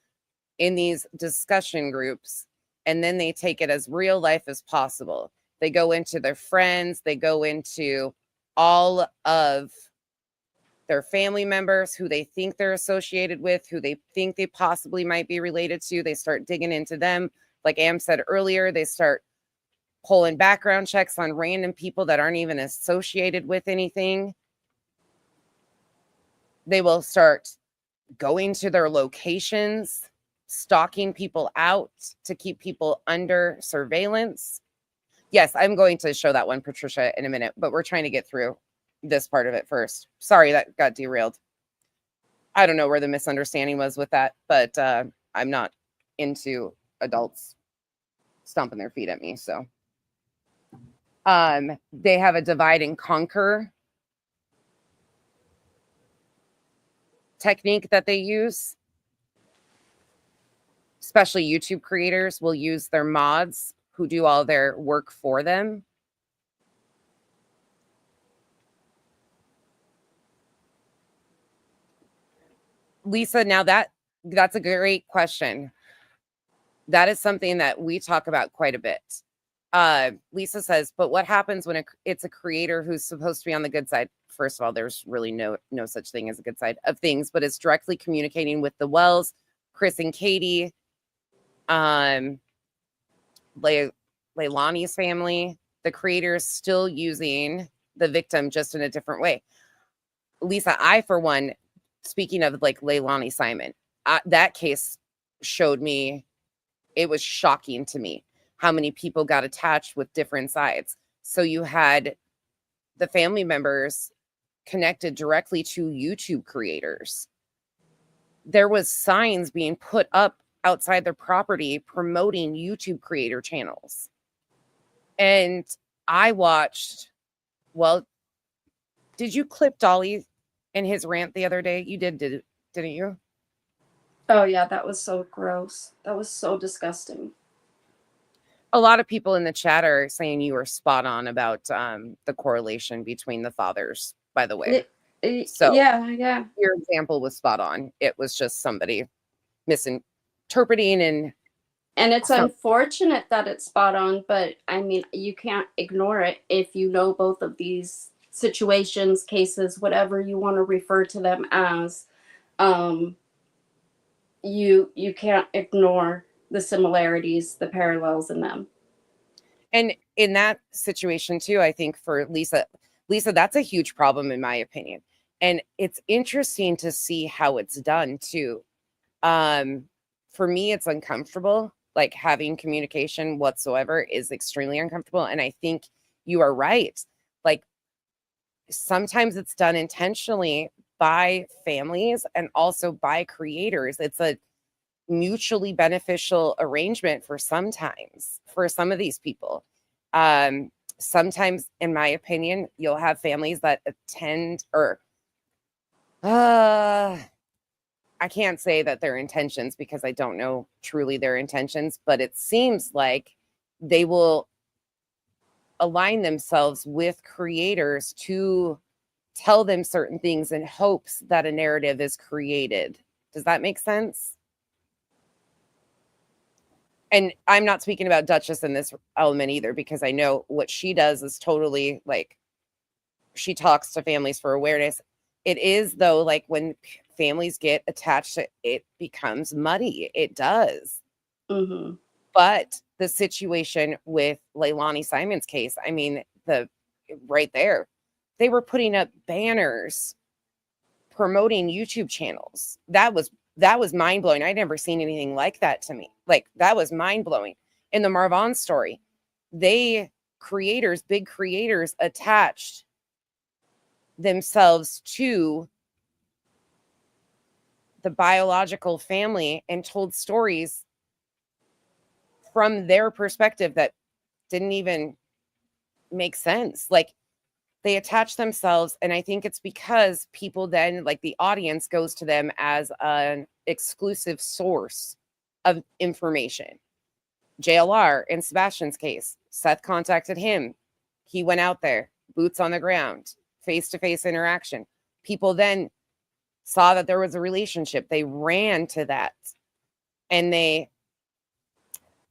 in these discussion groups, and then they take it as real life as possible. They go into their friends, they go into all of their family members who they think they're associated with, who they think they possibly might be related to. They start digging into them. Like Am said earlier, they start pulling background checks on random people that aren't even associated with anything. They will start going to their locations, stalking people out to keep people under surveillance. Yes, I'm going to show that one, Patricia, in a minute, but we're trying to get through this part of it first. Sorry, that got derailed. I don't know where the misunderstanding was with that, but I'm not into adults stomping their feet at me. So they have a divide and conquer technique that they use. Especially YouTube creators will use their mods who do all their work for them. Lisa, now that's a great question. That is something that we talk about quite a bit. Lisa says, but what happens when it's a creator who's supposed to be on the good side? First of all, there's really no such thing as a good side of things, but it's directly communicating with the Wells, Chris and Katie, Leilani's family. The creators still using the victim just in a different way. Lisa, I, for one, speaking of like Leilani Simon, that case showed me It was shocking to me how many people got attached with different sides. So you had the family members connected directly to YouTube creators. There was signs being put up outside their property promoting YouTube creator channels. And I watched, well, did you clip Dolly in his rant the other day? You didn't you? Oh yeah, that was so gross. That was so disgusting. A lot of people in the chat are saying you were spot on about the correlation between the fathers, by the way. So Yeah. your example was spot on. It was just somebody misinterpreting And it's unfortunate that it's spot on, but I mean, you can't ignore it if you know both of these situations, cases, whatever you want to refer to them as. You can't ignore the similarities, the parallels in them. And in that situation too, I think for Lisa, that's a huge problem in my opinion. And it's interesting to see how it's done too. For me, it's uncomfortable. Like having communication whatsoever is extremely uncomfortable. And I think you are right. Like sometimes it's done intentionally by families and also by creators. It's a mutually beneficial arrangement for some of these people. Sometimes, in my opinion, you'll have families that attend or I can't say that their intentions because I don't know truly their intentions, but it seems like they will align themselves with creators to tell them certain things in hopes that a narrative is created. Does that make sense? And I'm not speaking about Duchess in this element either, because I know what she does is totally like she talks to families for awareness. It is, though, like when families get attached to it becomes muddy. It does. Mm-hmm. But the situation with Leilani Simon's case, I mean, right there, they were putting up banners promoting YouTube channels. That was mind blowing. I'd never seen anything like that to me. Like that was mind blowing. In the Marvon story, big creators attached themselves to the biological family and told stories from their perspective that didn't even make sense. Like they attach themselves, and I think it's because people then, like the audience, goes to them as an exclusive source of information. JLR in Sebastian's case, Seth contacted him. He went out there, boots on the ground, face-to-face interaction. People then saw that there was a relationship. They ran to that. And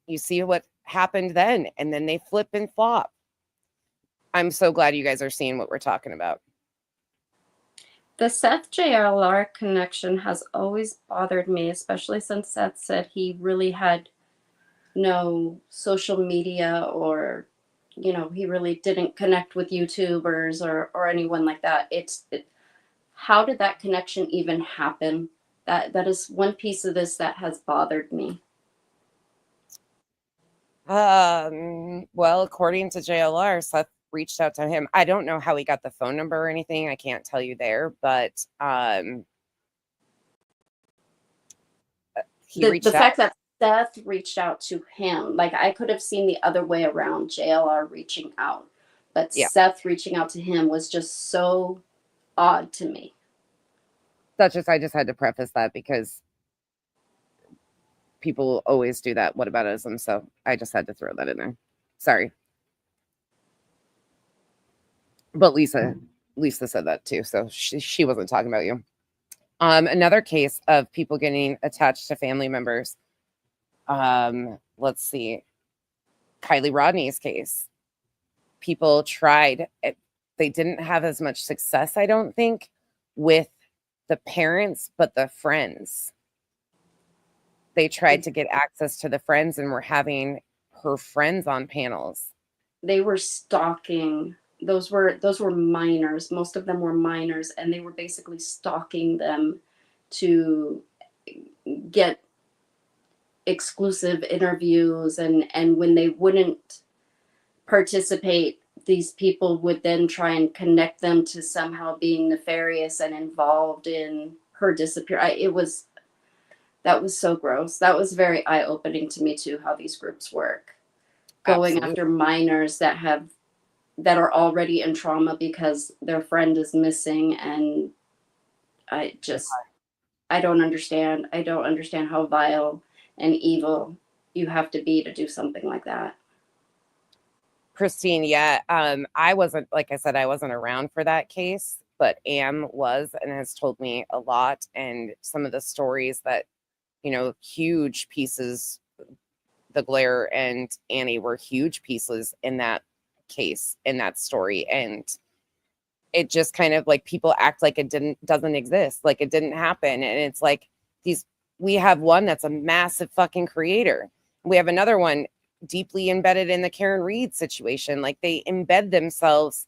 you see what happened then. And then they flip and flop. I'm so glad you guys are seeing what we're talking about. The Seth JLR connection has always bothered me, especially since Seth said he really had no social media or, he really didn't connect with YouTubers or anyone like that. How did that connection even happen? That is one piece of this that has bothered me. Well, according to JLR, Seth reached out to him. I don't know how he got the phone number or anything. I can't tell you there, but the fact that Seth reached out to him, like I could have seen the other way around, JLR reaching out, but yeah. Seth reaching out to him was just so odd to me. I just had to preface that because people always do that whataboutism, so I just had to throw that in there. Sorry. But Lisa said that too, so she wasn't talking about you. Another case of people getting attached to family members. Let's see. Kylie Rodney's case. People tried. They didn't have as much success, I don't think, with the parents, but the friends. They tried to get access to the friends and were having her friends on panels. They were stalking. Those were minors. Most of them were minors, and they were basically stalking them to get exclusive interviews, and when they wouldn't participate, these people would then try and connect them to somehow being nefarious and involved in her disappear. That was so gross. That was very eye-opening to me too, how these groups work, going Absolutely. after minors that are already in trauma because their friend is missing. And I don't understand. I don't understand how vile and evil you have to be to do something like that. Christine, yeah. I wasn't, like I said, I wasn't around for that case, but Am was and has told me a lot. And some of the stories that, huge pieces, the Glare and Annie were huge pieces in that case, in that story. And it just kind of like people act like doesn't exist, like it didn't happen. And it's like we have one that's a massive fucking creator. We have another one deeply embedded in the Karen Reed situation. Like they embed themselves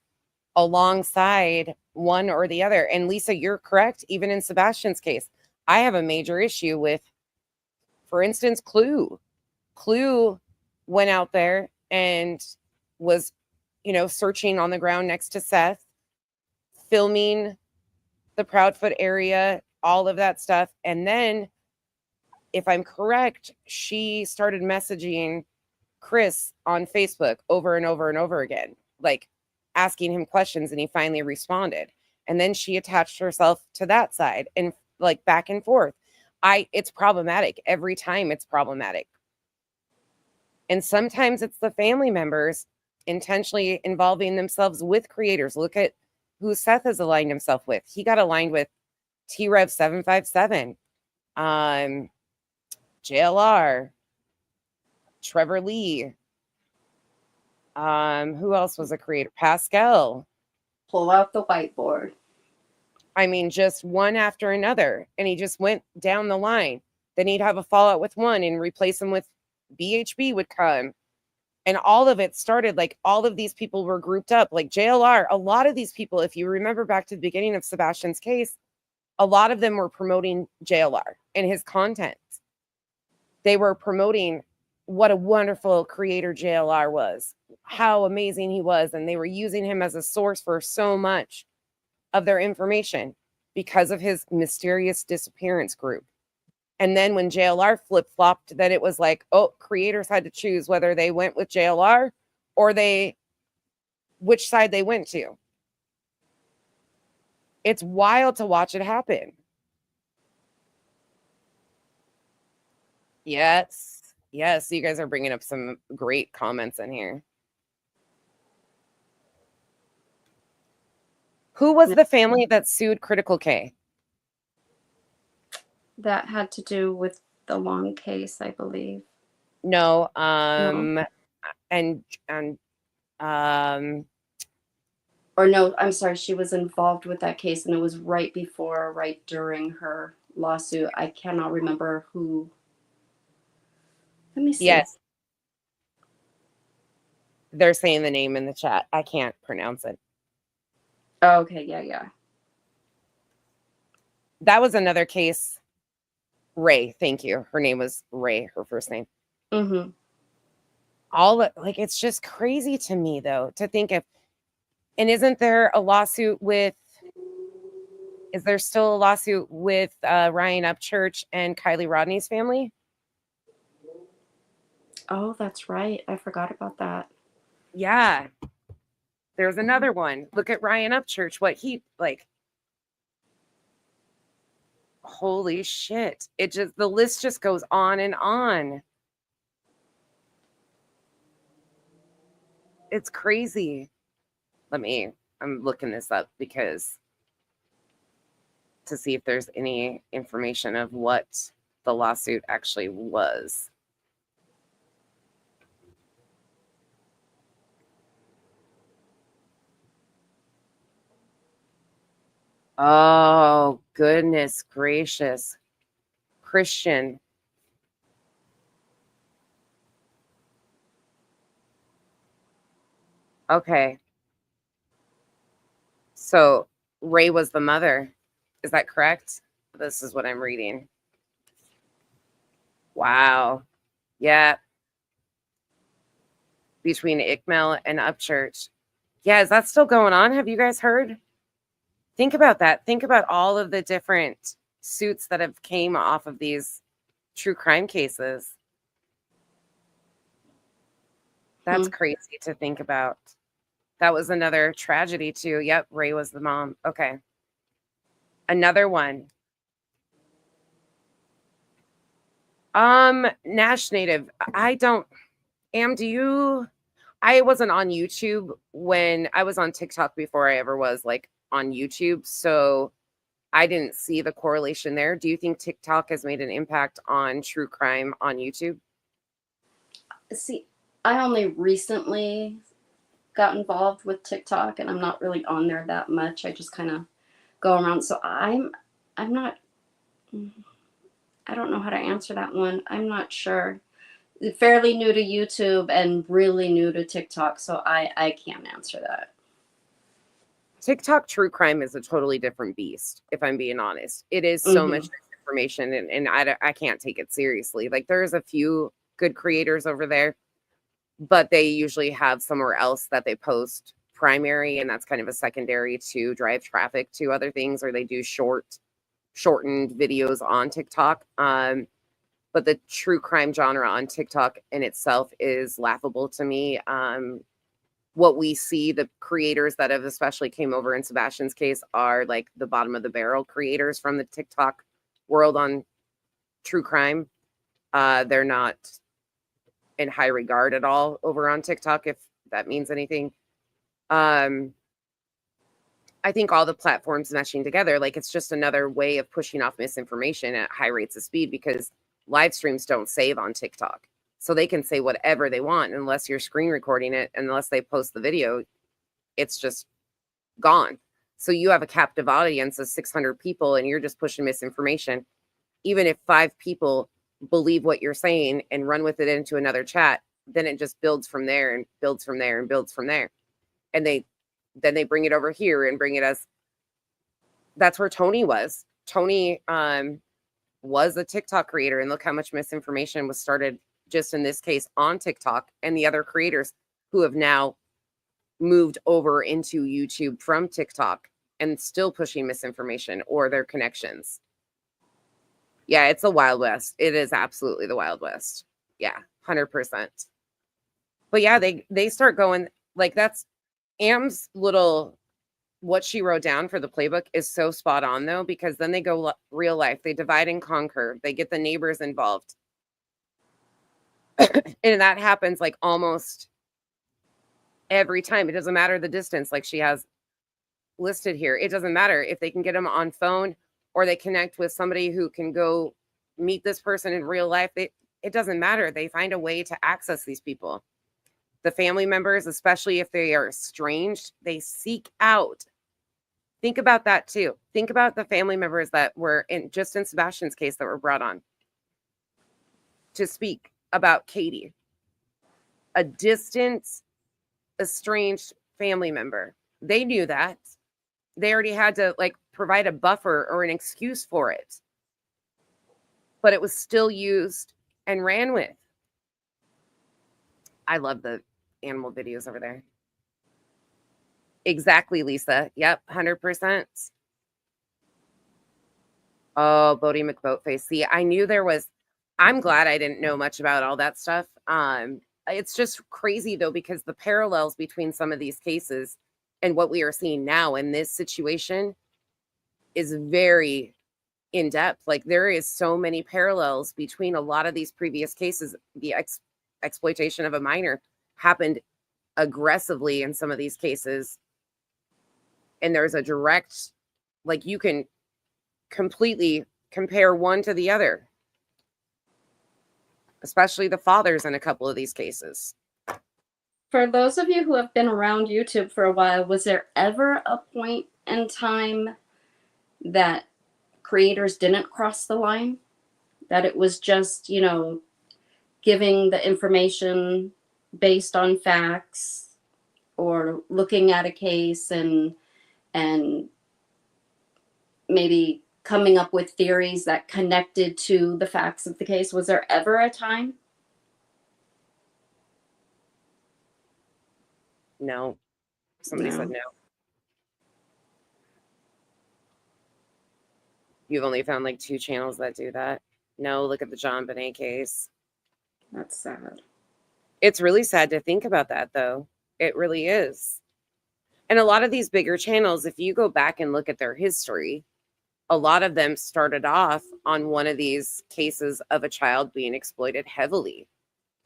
alongside one or the other. And Lisa, you're correct. Even in Sebastian's case, I have a major issue with, for instance, Clue. Clue went out there and was, searching on the ground next to Seth, filming the Proudfoot area, all of that stuff. And then, if I'm correct, she started messaging Chris on Facebook over and over and over again, like asking him questions, and he finally responded. And then she attached herself to that side and like back and forth. It's problematic. Every time it's problematic. And sometimes it's the family members intentionally involving themselves with creators. Look at who Seth has aligned himself with. He got aligned with T-Rev 757, JLR, Trevor Lee. Who else was a creator? Pascal. Pull out the whiteboard. I mean, just one after another. And he just went down the line. Then he'd have a fallout with one and replace him with BHB would come. And all of it started like all of these people were grouped up, like JLR. A lot of these people, if you remember back to the beginning of Sebastian's case, a lot of them were promoting JLR and his content. They were promoting what a wonderful creator JLR was, how amazing he was. And they were using him as a source for so much of their information because of his mysterious disappearance group. And then when JLR flip-flopped, then it was like, oh, creators had to choose whether they went with JLR or which side they went to. It's wild to watch it happen. Yes. Yes. You guys are bringing up some great comments in here. Who was the family that sued Critical K? That had to do with the long case, I believe. No. No. And or no, I'm sorry, she was involved with that case, and it was right before or right during her lawsuit. I cannot remember who. Let me see. Yes. They're saying the name in the chat. I can't pronounce it. Oh, okay, yeah. That was another case. Ray, thank you. Her name was Ray, her first name. Mm-hmm. It's just crazy to me, though, to think of. And isn't there a lawsuit with, is there still a lawsuit with Ryan Upchurch and Kylie Rodney's family? Oh, that's right. I forgot about that. Yeah. There's another one. Look at Ryan Upchurch, what he, like, holy shit. The list just goes on and on. It's crazy. I'm looking this up because to see if there's any information of what the lawsuit actually was. Oh, goodness gracious. Christian. Okay. So Ray was the mother. Is that correct? This is what I'm reading. Wow. Yeah, between Ickmel and Upchurch. Yeah, is that still going on? Have you guys heard? Think about that. Think about all of the different suits that have came off of these true crime cases. That's Hmm. crazy to think about. That was another tragedy too. Yep, Ray was the mom. Okay. Another one. Nash Native. I don't do you I wasn't on YouTube when I was on TikTok before I ever was like on YouTube. So I didn't see the correlation there. Do you think TikTok has made an impact on true crime on YouTube? See, I only recently got involved with TikTok, and I'm not really on there that much. I just kind of go around. So I'm not. I don't know how to answer that one. I'm not sure. Fairly new to YouTube and really new to TikTok, so I can't answer that. TikTok true crime is a totally different beast, if I'm being honest. It is so Hmm. much information, and I can't take it seriously. Like, there's a few good creators over there, but they usually have somewhere else that they post primary, and that's kind of a secondary to drive traffic to other things, or they do shortened videos on TikTok. But the true crime genre on TikTok in itself is laughable to me. What we see, the creators that have especially came over in Sebastian's case are like the bottom of the barrel creators from the TikTok world on true crime. They're not in high regard at all over on TikTok, if that means anything. Um, I think all the platforms meshing together, like it's just another way of pushing off misinformation at high rates of speed because live streams don't save on TikTok. So they can say whatever they want unless you're screen recording it, unless they post the video, it's just gone. So you have a captive audience of 600 people and you're just pushing misinformation. Even if 5 people believe what you're saying and run with it into another chat, then it just builds from there and builds from there and builds from there. And they bring it over here and bring it as that's where Tony was. Tony was a TikTok creator, and look how much misinformation was started just in this case on TikTok and the other creators who have now moved over into YouTube from TikTok and still pushing misinformation or their connections. Yeah, it's the Wild West. It is absolutely the Wild West. Yeah, 100%. But yeah, they start going like that's Am's little what she wrote down for the playbook is so spot on though, because then they go real life. They divide and conquer. They get the neighbors involved. And that happens like almost every time. It doesn't matter the distance, like she has listed here. It doesn't matter if they can get them on phone or they connect with somebody who can go meet this person in real life. It doesn't matter. They find a way to access these people. The family members, especially if they are estranged, they seek out. Think about that too. Think about the family members that were in just in Sebastian's case that were brought on to speak about Katie, a distant, estranged family member. They knew that. They already had to like provide a buffer or an excuse for it, but it was still used and ran with. I love the animal videos over there. Exactly, Lisa. Yep, 100%. Oh, Bodie McBoatface. See, I knew there was. I'm glad I didn't know much about all that stuff. It's just crazy though, because the parallels between some of these cases and what we are seeing now in this situation is very in depth. Like there is so many parallels between a lot of these previous cases. The exploitation of a minor happened aggressively in some of these cases, and there's a direct, like you can completely compare one to the other, especially the fathers in a couple of these cases. For those of you who have been around YouTube for a while, was there ever a point in time that creators didn't cross the line? That it was just, giving the information based on facts or looking at a case and maybe coming up with theories that connected to the facts of the case? Was there ever a time? No. Somebody said No. no. You've only found like 2 channels that do that. No, look at the John Bonet case. That's sad. It's really sad to think about that, though. It really is. And a lot of these bigger channels, if you go back and look at their history, a lot of them started off on one of these cases of a child being exploited heavily.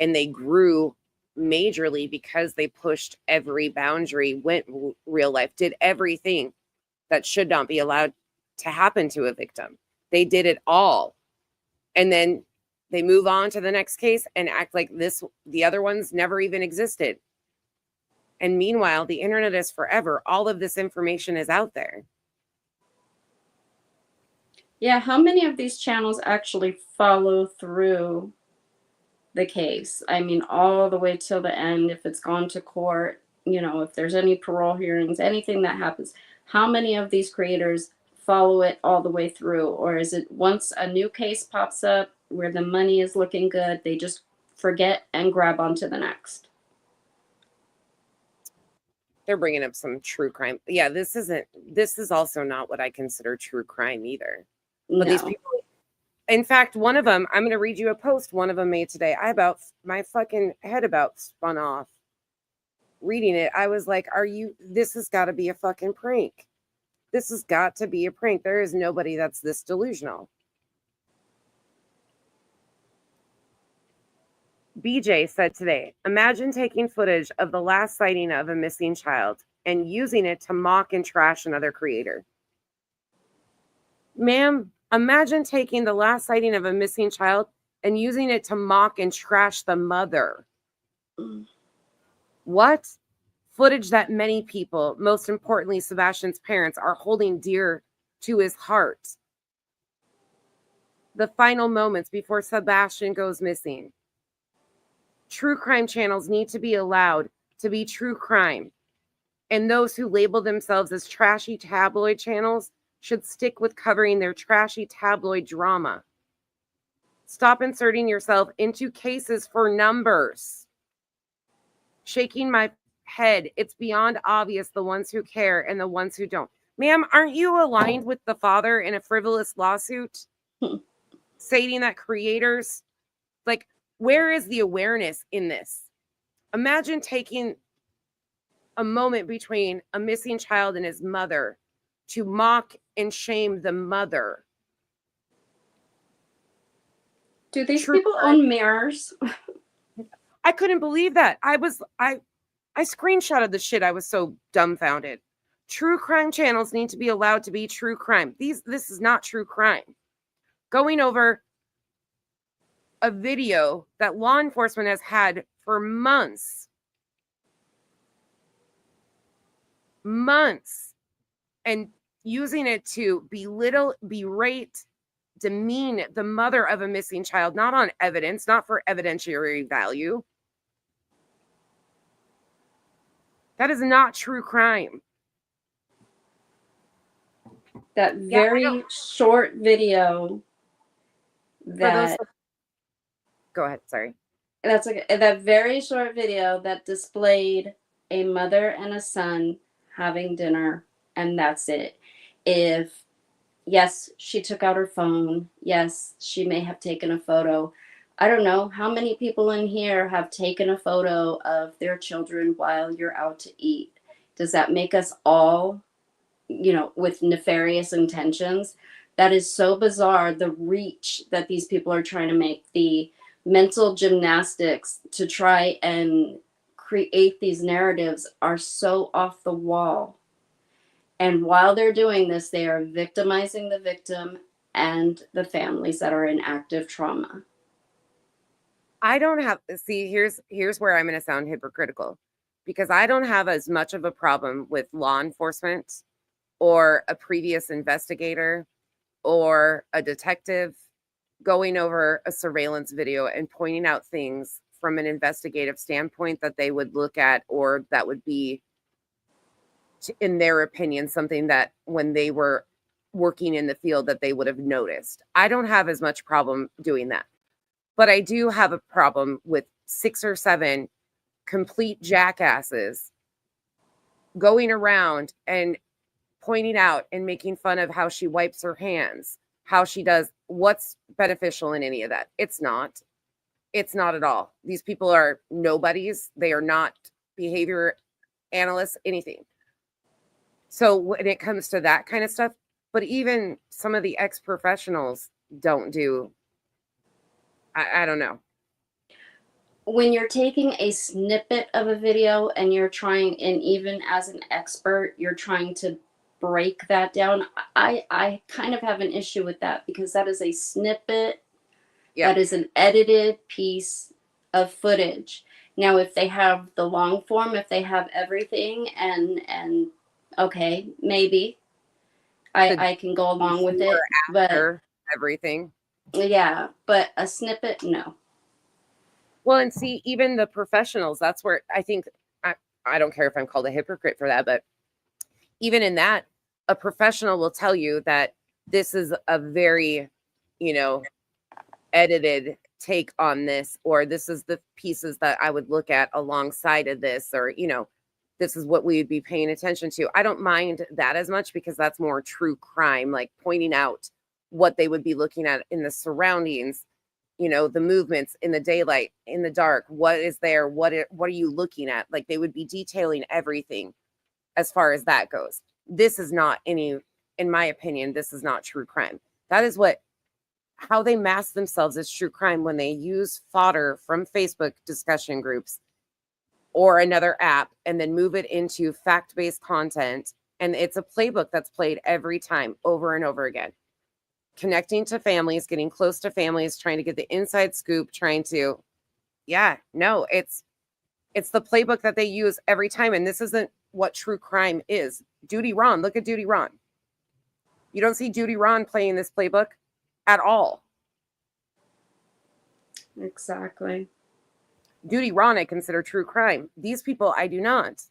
And they grew majorly because they pushed every boundary, went real life, did everything that should not be allowed to happen to a victim. They did it all. And then they move on to the next case and act like the other ones never even existed. And meanwhile, the internet is forever. All of this information is out there. Yeah, how many of these channels actually follow through the case? I mean, all the way till the end, if it's gone to court, if there's any parole hearings, anything that happens, how many of these creators follow it all the way through? Or is it once a new case pops up where the money is looking good, they just forget and grab onto the next? They're bringing up some true crime. Yeah, this is also not what I consider true crime either. But these No. people, in fact, one of them, I'm going to read you a post one of them made today. My fucking head about spun off reading it. I was like, this has got to be a fucking prank. This has got to be a prank. There is nobody that's this delusional. BJ said today, imagine taking footage of the last sighting of a missing child and using it to mock and trash another creator. Ma'am, imagine taking the last sighting of a missing child and using it to mock and trash the mother. What? Footage that many people, most importantly Sebastian's parents, are holding dear to his heart. The final moments before Sebastian goes missing. True crime channels need to be allowed to be true crime. And those who label themselves as trashy tabloid channels should stick with covering their trashy tabloid drama. Stop inserting yourself into cases for numbers. Shaking my head. It's beyond obvious the ones who care and the ones who don't. Ma'am, aren't you aligned with the father in a frivolous lawsuit? Stating that creators, where is the awareness in this? Imagine taking a moment between a missing child and his mother to mock and shame the mother. Do these people own mirrors? I couldn't believe that. I screenshotted the shit. I was so dumbfounded. True crime channels need to be allowed to be true crime. This is not true crime. Going over a video that law enforcement has had for months, and using it to belittle, berate, demean the mother of a missing child, not on evidence, not for evidentiary value. That is not true crime. That very short video go ahead, sorry. That's that very short video that displayed a mother and a son having dinner, and that's it. Yes, she took out her phone. Yes, she may have taken a photo. I don't know how many people in here have taken a photo of their children while you're out to eat. Does that make us all, with nefarious intentions? That is so bizarre. The reach that these people are trying to make, the mental gymnastics to try and create these narratives are so off the wall. And while they're doing this, they are victimizing the victim and the families that are in active trauma. I don't have, here's where I'm going to sound hypocritical, because I don't have as much of a problem with law enforcement or a previous investigator or a detective going over a surveillance video and pointing out things from an investigative standpoint that they would look at, or that would be, in their opinion, something that when they were working in the field that they would have noticed. I don't have as much problem doing that. But I do have a problem with 6 or 7 complete jackasses going around and pointing out and making fun of how she wipes her hands, how she does, what's beneficial in any of that? It's not. It's not at all. These people are nobodies. They are not behavior analysts, anything. So when it comes to that kind of stuff, but even some of the ex-professionals don't do, I don't know. When you're taking a snippet of a video and you're trying, and even as an expert, you're trying to break that down, I kind of have an issue with that, because that is a snippet. Yep. That is an edited piece of footage. Now, if they have the long form, if they have everything, and okay, maybe I can go along with it. But everything. yeah, but a snippet, no. Well, and see, even the professionals, that's where I think I don't care if I'm called a hypocrite for that, but even in that, a professional will tell you that this is a very, edited take on this, or this is the pieces that I would look at alongside of this, or, this is what we would be paying attention to. I don't mind that as much, because that's more true crime, like pointing out what they would be looking at in the surroundings, the movements in the daylight, in the dark, what is there, what are you looking at? Like, they would be detailing everything as far as that goes. This is not any, in my opinion, this is not true crime. That is how they mask themselves as true crime, when they use fodder from Facebook discussion groups or another app and then move it into fact-based content. And it's a playbook that's played every time, over and over again. Connecting to families, getting close to families, trying to get the inside scoop, it's the playbook that they use every time. And this isn't what true crime is. Duty Ron, look at Duty Ron. You don't see Duty Ron playing this playbook at all. Exactly. Duty Ron, I consider true crime. These people, I do not.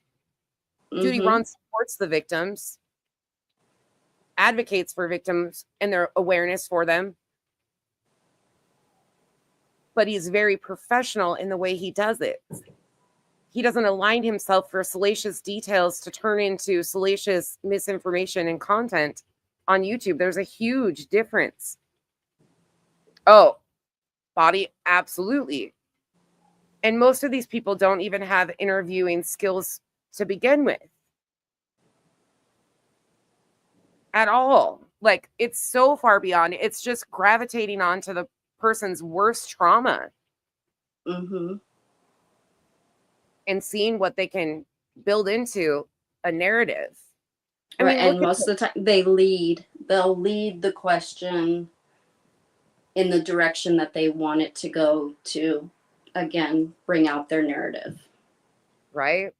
Duty Ron supports the victims, advocates for victims and their awareness for them. But he's very professional in the way he does it. He doesn't align himself for salacious details to turn into salacious misinformation and content on YouTube. There's a huge difference. Oh, body, absolutely. And most of these people don't even have interviewing skills to begin with. At all. Like, it's so far beyond. It's just gravitating onto the person's worst trauma. And seeing what they can build into a narrative. I mean, and most of the time they'll lead the question in the direction that they want it to go to, again, bring out their narrative. Right?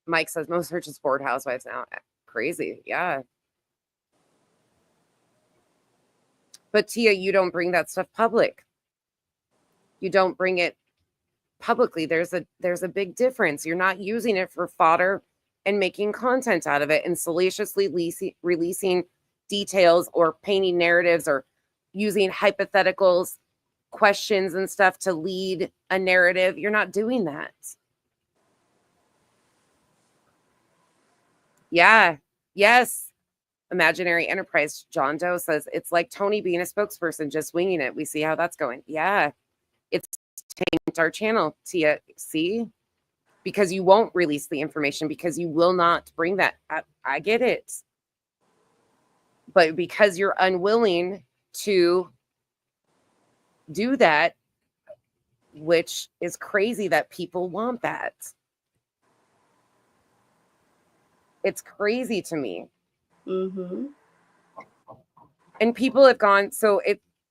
Mike says most searches Ford housewives now. Crazy. Yeah. But Tia, you don't bring that stuff public. You don't bring it publicly. There's a big difference. You're not using it for fodder and making content out of it and salaciously releasing details or painting narratives or using hypotheticals, questions and stuff to lead a narrative. You're not doing that. Yeah. Yes. Imaginary Enterprise, John Doe says, it's like Tony being a spokesperson, just winging it. We see how that's going. Yeah. It's tanked our channel, Tia. See? Because you won't release the information, because you will not bring that. I get it. But because you're unwilling to do that, which is crazy that people want that. It's crazy to me. And people have gone,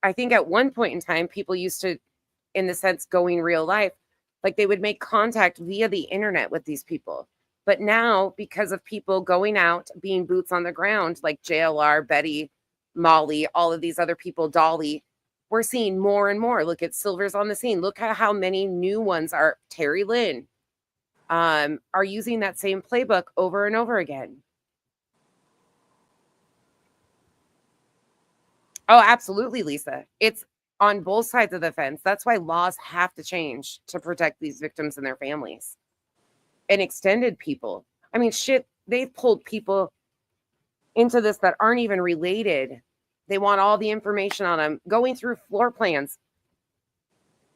I think at one point in time, people used to, in the sense, going real life, like they would make contact via the internet with these people. But now, because of people going out, being boots on the ground, like JLR, Betty, Molly, all of these other people, Dolly, we're seeing more and more. Look at Silver's on the scene. Look at how many new ones are. Terry Lynn are using that same playbook over and over again. Oh, absolutely, Lisa. It's on both sides of the fence. That's why laws have to change to protect these victims and their families and extended people. I mean, shit, they've pulled people into this that aren't even related. They want all the information on them, going through floor plans.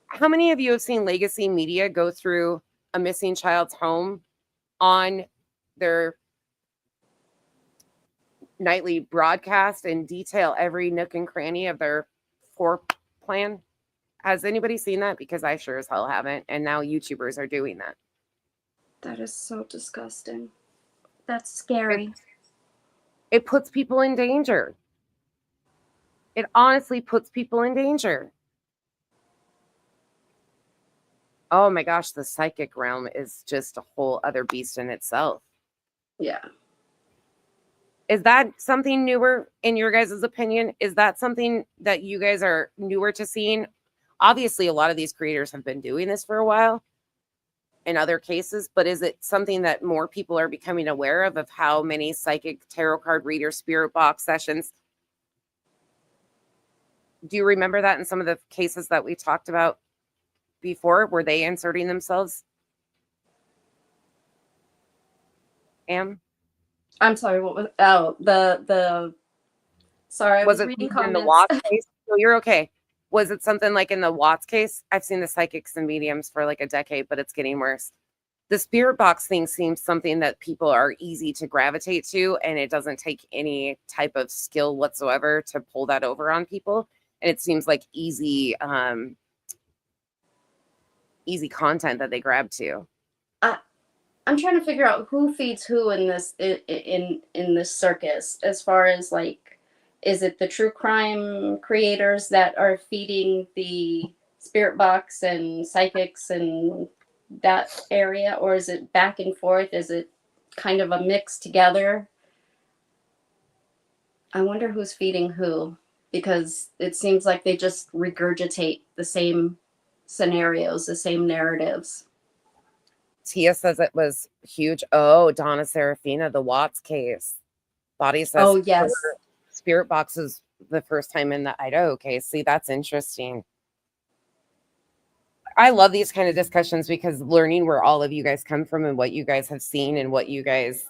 How many of you have seen legacy media go through a missing child's home on their nightly broadcast and detail every nook and cranny of their floor plan? Has anybody seen that? Because I sure as hell haven't. And now YouTubers are doing that. That is so disgusting. That's scary. It puts people in danger. It honestly puts people in danger. Oh my gosh, the psychic realm is just a whole other beast in itself. Yeah. Is that something newer in your guys' opinion? Is that something that you guys are newer to seeing? Obviously, a lot of these creators have been doing this for a while in other cases, but is it something that more people are becoming aware of how many psychic tarot card reader spirit box sessions? Do you remember that in some of the cases that we talked about before? Were they inserting themselves? I'm sorry, what was the sorry, I Was was it reading in the comments. Watts case? No, you're okay. Was it something like in the Watts case? I've seen the psychics and mediums for like a decade, but it's getting worse. The spirit box thing seems something that people are easy to gravitate to, and it doesn't take any type of skill whatsoever to pull that over on people. And it seems like easy content that they grab to. I'm trying to figure out who feeds who in this in this circus, as far as like, is it the true crime creators that are feeding the spirit box and psychics and that area, or is it back and forth? Is it kind of a mix together? I wonder who's feeding who, because it seems like they just regurgitate the same scenarios, the same narratives. Tia says it was huge. Oh, Donna Serafina, the Watts case. Body says, Oh, yes. spirit boxes the first time in the Idaho case. See, that's interesting. I love these kind of discussions because learning where all of you guys come from and what you guys have seen and what you guys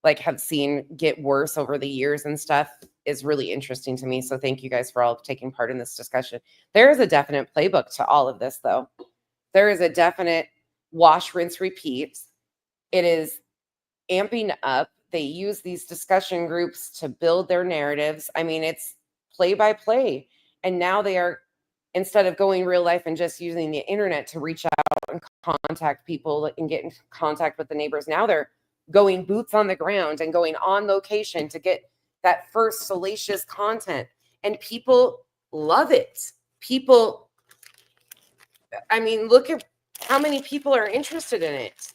like have seen get worse over the years and stuff is really interesting to me. So thank you guys for all taking part in this discussion. There is a definite playbook to all of this, though. There is a definite wash, rinse, repeat. It is amping up. They use these discussion groups to build their narratives. I mean, it's play by play. And now they are, instead of going real life and just using the internet to reach out and contact people and get in contact with the neighbors, now they're going boots on the ground and going on location to get that first salacious content. And people love it. People, I mean, look at how many people are interested in it.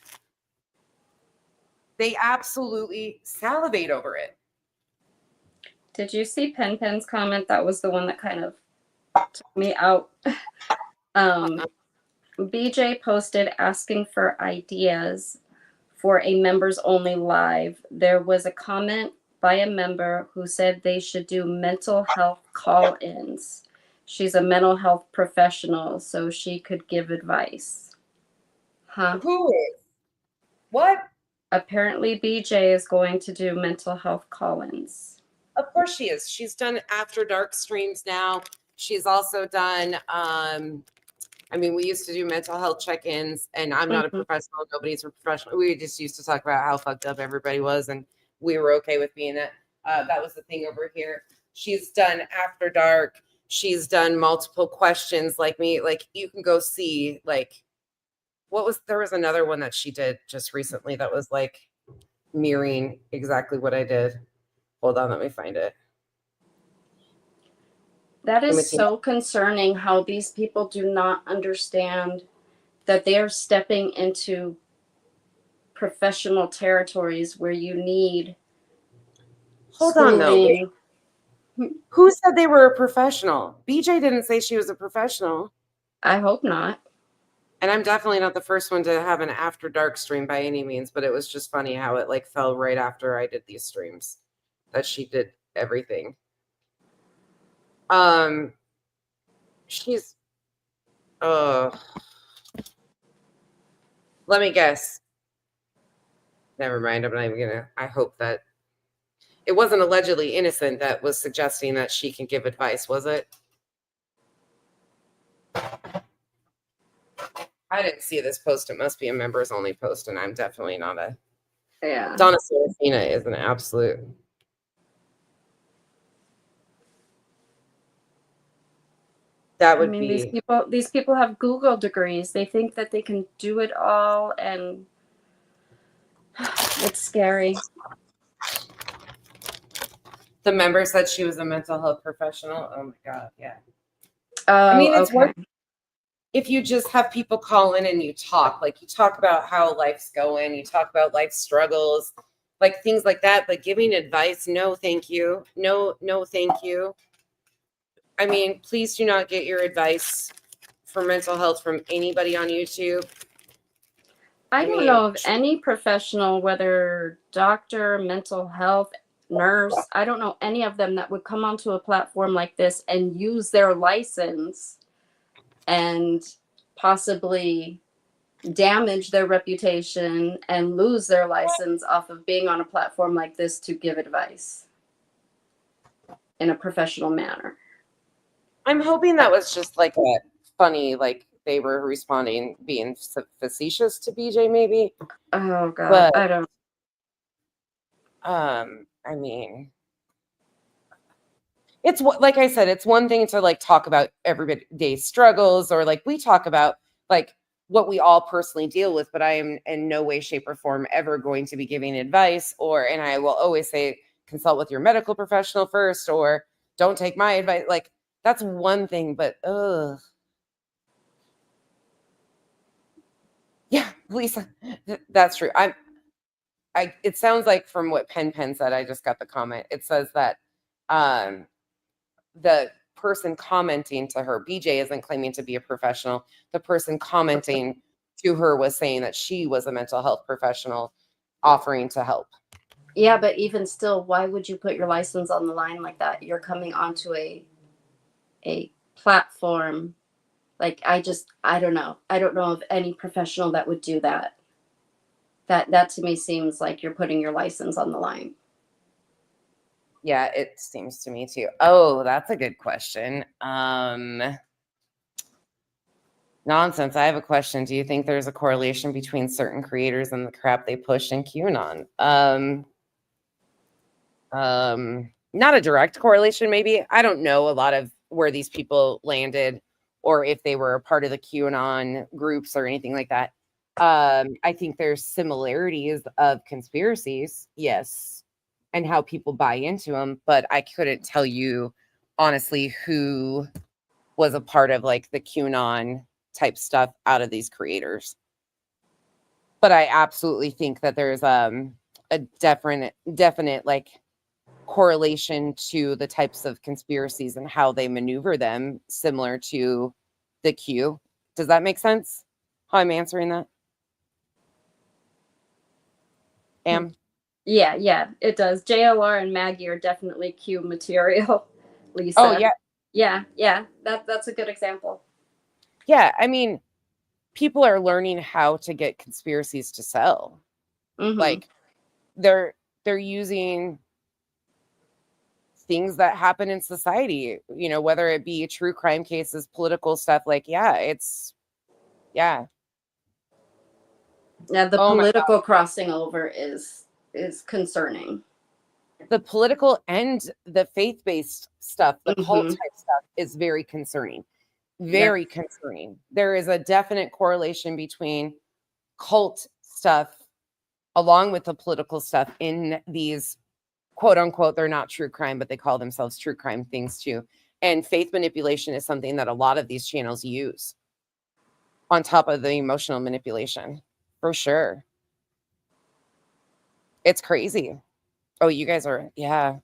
They absolutely salivate over it. Did you see Pen Pen's comment? That was the one that kind of took me out. BJ posted asking for ideas for a members only live. There was a comment by a member who said they should do mental health call-ins. She's a mental health professional, so she could give advice. Huh? Who is? What? Apparently BJ is going to do mental health call-ins. Of course she is. She's done After Dark streams now. She's also done, I mean, we used to do mental health check-ins, and I'm not a professional. Nobody's a professional. We just used to talk about how fucked up everybody was, and we were okay with being that. That was the thing over here. She's done After Dark. She's done multiple questions like me. Like, you can go see, like, there was another one that she did just recently that was like mirroring exactly what I did. Hold on, let me find it. That is so concerning how these people do not understand that they are stepping into professional territories where you need Hold on, though. Who said they were a professional? BJ didn't say she was a professional. I hope not. And I'm definitely not the first one to have an After Dark stream by any means, but it was just funny how it like fell right after I did these streams that she did everything. She's let me guess. never mind. I'm not even gonna. I hope that it wasn't allegedly innocent that was suggesting that she can give advice, was it? I didn't see this post. It must be a members only post, and I'm definitely not a. Yeah. Donna Serafina is an absolute. That would these be. people have Google degrees. They think that they can do it all, and it's scary. The member said she was a mental health professional. Oh my God, yeah. Oh, I mean, it's okay. worth if you just have people call in and you talk about how life's going, you talk about life struggles, like things like that, but giving advice, no, thank you. No, thank you. I mean, please do not get your advice for mental health from anybody on YouTube. I don't know of any professional, whether doctor, mental health, nurse, I don't know any of them that would come onto a platform like this and use their license and possibly damage their reputation and lose their license off of being on a platform like this to give advice in a professional manner. I'm hoping that was just like a funny, like they were responding, being facetious to BJ, maybe. Oh God, but I don't. I mean, it's what, like I said, it's one thing to like talk about everyday's struggles, or like we talk about like what we all personally deal with, but I am in no way, shape, or form ever going to be giving advice, and I will always say consult with your medical professional first, or don't take my advice. Like that's one thing, but yeah, Lisa, that's true. It sounds like from what Pen said, I just got the comment. It says that the person commenting to her, BJ isn't claiming to be a professional. The person commenting to her was saying that she was a mental health professional offering to help. Yeah, but even still, why would you put your license on the line like that? You're coming onto a platform. Like I don't know. I don't know of any professional that would do that. That to me seems like you're putting your license on the line. Yeah, it seems to me too. Oh, that's a good question. Nonsense. I have a question. Do you think there's a correlation between certain creators and the crap they push in QAnon? Not a direct correlation, maybe. I don't know a lot of where these people landed or if they were a part of the QAnon groups or anything like that. I think there's similarities of conspiracies, yes, and how people buy into them, but I couldn't tell you honestly who was a part of like the QAnon type stuff out of these creators. But I absolutely think that there's a definite like correlation to the types of conspiracies and how they maneuver them, similar to the Q. Does that make sense? How I'm answering that? Yeah, it does. JLR and Maggie are definitely Q material, Lisa. Oh, yeah. Yeah. That's a good example. Yeah, I mean, people are learning how to get conspiracies to sell. Mm-hmm. Like they're using things that happen in society, whether it be true crime cases, political stuff, like, yeah. Yeah, the political crossing over is concerning. The political and the faith-based stuff, the cult type stuff is very concerning. Very concerning. There is a definite correlation between cult stuff along with the political stuff in these quote unquote, they're not true crime, but they call themselves true crime things too. And faith manipulation is something that a lot of these channels use on top of the emotional manipulation, for sure. It's crazy. Oh, you guys are, yeah.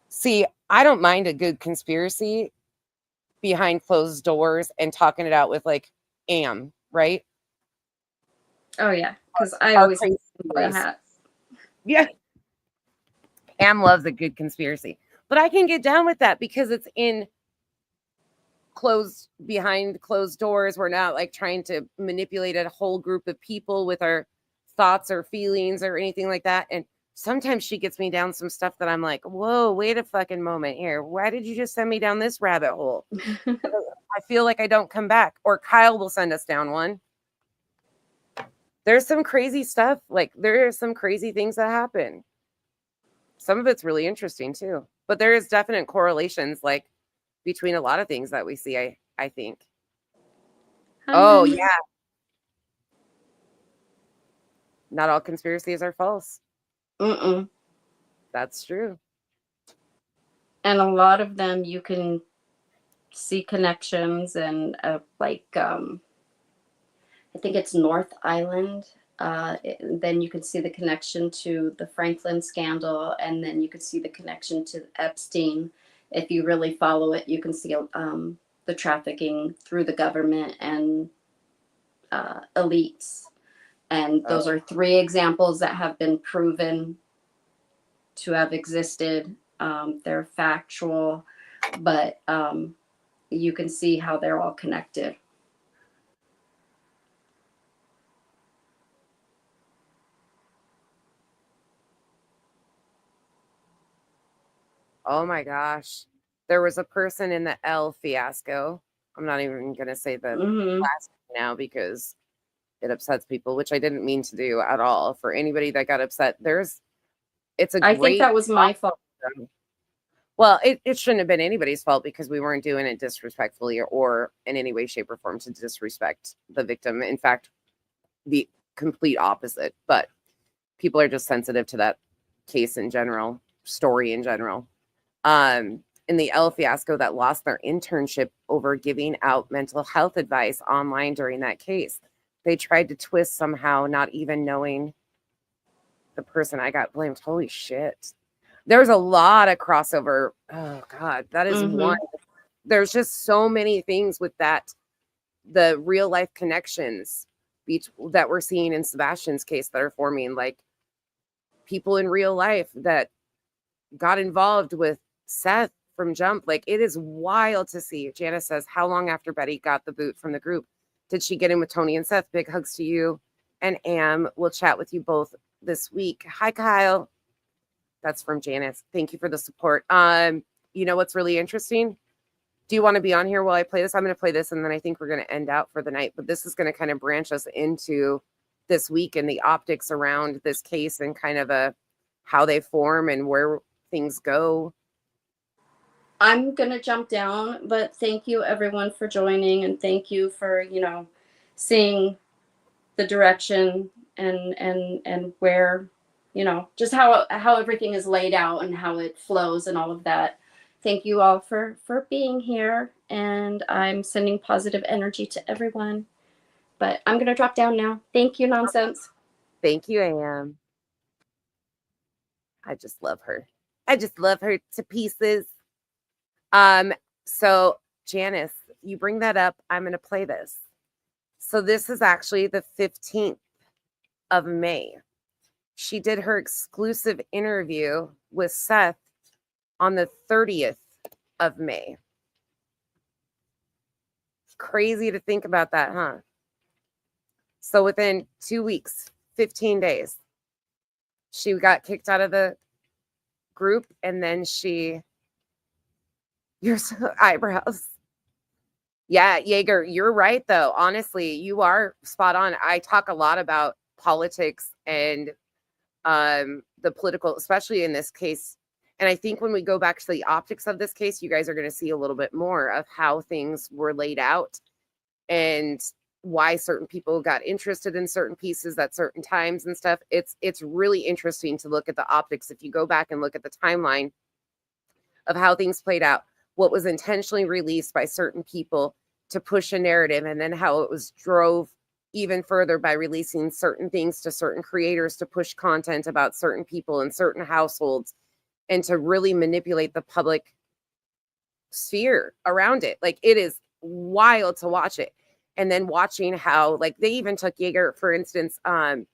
See, I don't mind a good conspiracy behind closed doors and talking it out with like Am, right? Oh yeah, because I always wear hats. Yeah. Am loves a good conspiracy. But I can get down with that because it's behind closed doors. We're not like trying to manipulate a whole group of people with our thoughts or feelings or anything like that. And sometimes she gets me down some stuff that I'm like, whoa, wait a fucking moment here. Why did you just send me down this rabbit hole? I feel like I don't come back. Or Kyle will send us down one. There's some crazy stuff. Like, there are some crazy things that happen. Some of it's really interesting too. But there is definite correlations, like, between a lot of things that we see, I think. Oh, yeah. Not all conspiracies are false. Mm-mm. That's true. And a lot of them you can see connections, and like I think it's North Island. Then you can see the connection to the Franklin scandal, and then you can see the connection to Epstein. If you really follow it, you can see the trafficking through the government and elites. And those are 3 examples that have been proven to have existed. They're factual, but you can see how they're all connected. Oh my gosh. There was a person in the Elle fiasco. I'm not even going to say the last name now because it upsets people, which I didn't mean to do at all. For anybody that got upset, I think that was my fault. Well, it shouldn't have been anybody's fault because we weren't doing it disrespectfully or in any way, shape, or form to disrespect the victim. In fact, the complete opposite. But people are just sensitive to that case in general, story in general. In the Elle fiasco that lost their internship over giving out mental health advice online during that case. They tried to twist somehow, not even knowing the person I got blamed. Holy shit. There's a lot of crossover. Oh God, that is one. There's just so many things with that. The real life connections that we're seeing in Sebastian's case that are forming, like people in real life that got involved with Seth from Jump. Like, it is wild to see. Janice says, how long after Betty got the boot from the group did she get in with Tony and Seth? Big hugs to you and Am. We'll chat with you both this week. Hi, Kyle. That's from Janice. Thank you for the support. You know what's really interesting? Do you want to be on here while I play this? I'm going to play this, and then I think we're going to end out for the night. But this is going to kind of branch us into this week and the optics around this case and kind of how they form and where things go. I'm going to jump down, but thank you everyone for joining, and thank you for, seeing the direction and where, just how everything is laid out and how it flows and all of that. Thank you all for being here, and I'm sending positive energy to everyone. But I'm going to drop down now. Thank you, Nonsense. Thank you, Am. I just love her. I just love her to pieces. So Janice, you bring that up. I'm going to play this. So this is actually the 15th of May. She did her exclusive interview with Seth on the 30th of May. It's crazy to think about that, huh? So within 2 weeks, 15 days, she got kicked out of the group, and then your eyebrows. Yeah, Jaeger, you're right, though. Honestly, you are spot on. I talk a lot about politics and the political, especially in this case. And I think when we go back to the optics of this case, you guys are going to see a little bit more of how things were laid out and why certain people got interested in certain pieces at certain times and stuff. It's really interesting to look at the optics. If you go back and look at the timeline of how things played out, what was intentionally released by certain people to push a narrative, and then how it was drove even further by releasing certain things to certain creators to push content about certain people in certain households and to really manipulate the public sphere around it. Like, it is wild to watch it. And then watching how, like, they even took Jaeger, for instance, the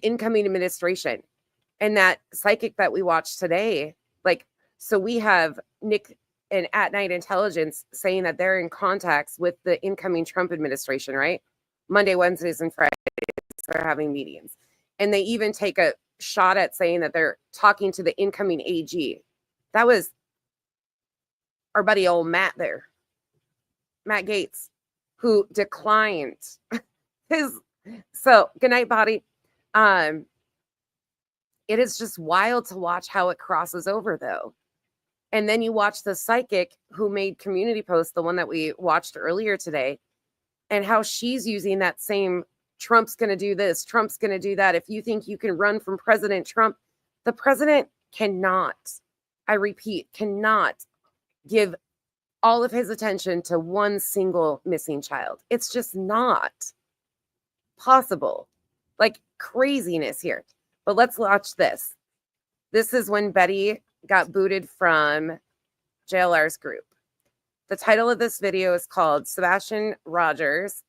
incoming administration and that psychic that we watched today. Like, so we have Nick and At Night Intelligence saying that they're in contacts with the incoming Trump administration, right? Monday, Wednesdays, and Fridays. they're having meetings. And they even take a shot at saying that they're talking to the incoming AG. That was our buddy old Matt there, Matt Gaetz, who declined his. So good night, body. It is just wild to watch how it crosses over, though. And then you watch the psychic who made Community Post, the one that we watched earlier today, and how she's using that same Trump's going to do this, Trump's going to do that. If you think you can run from President Trump, the president cannot, I repeat, cannot give all of his attention to one single missing child. It's just not possible. Like craziness here. But let's watch this. This is when Betty got booted from JLR's group. The title of this video is called Sebastian Rogers.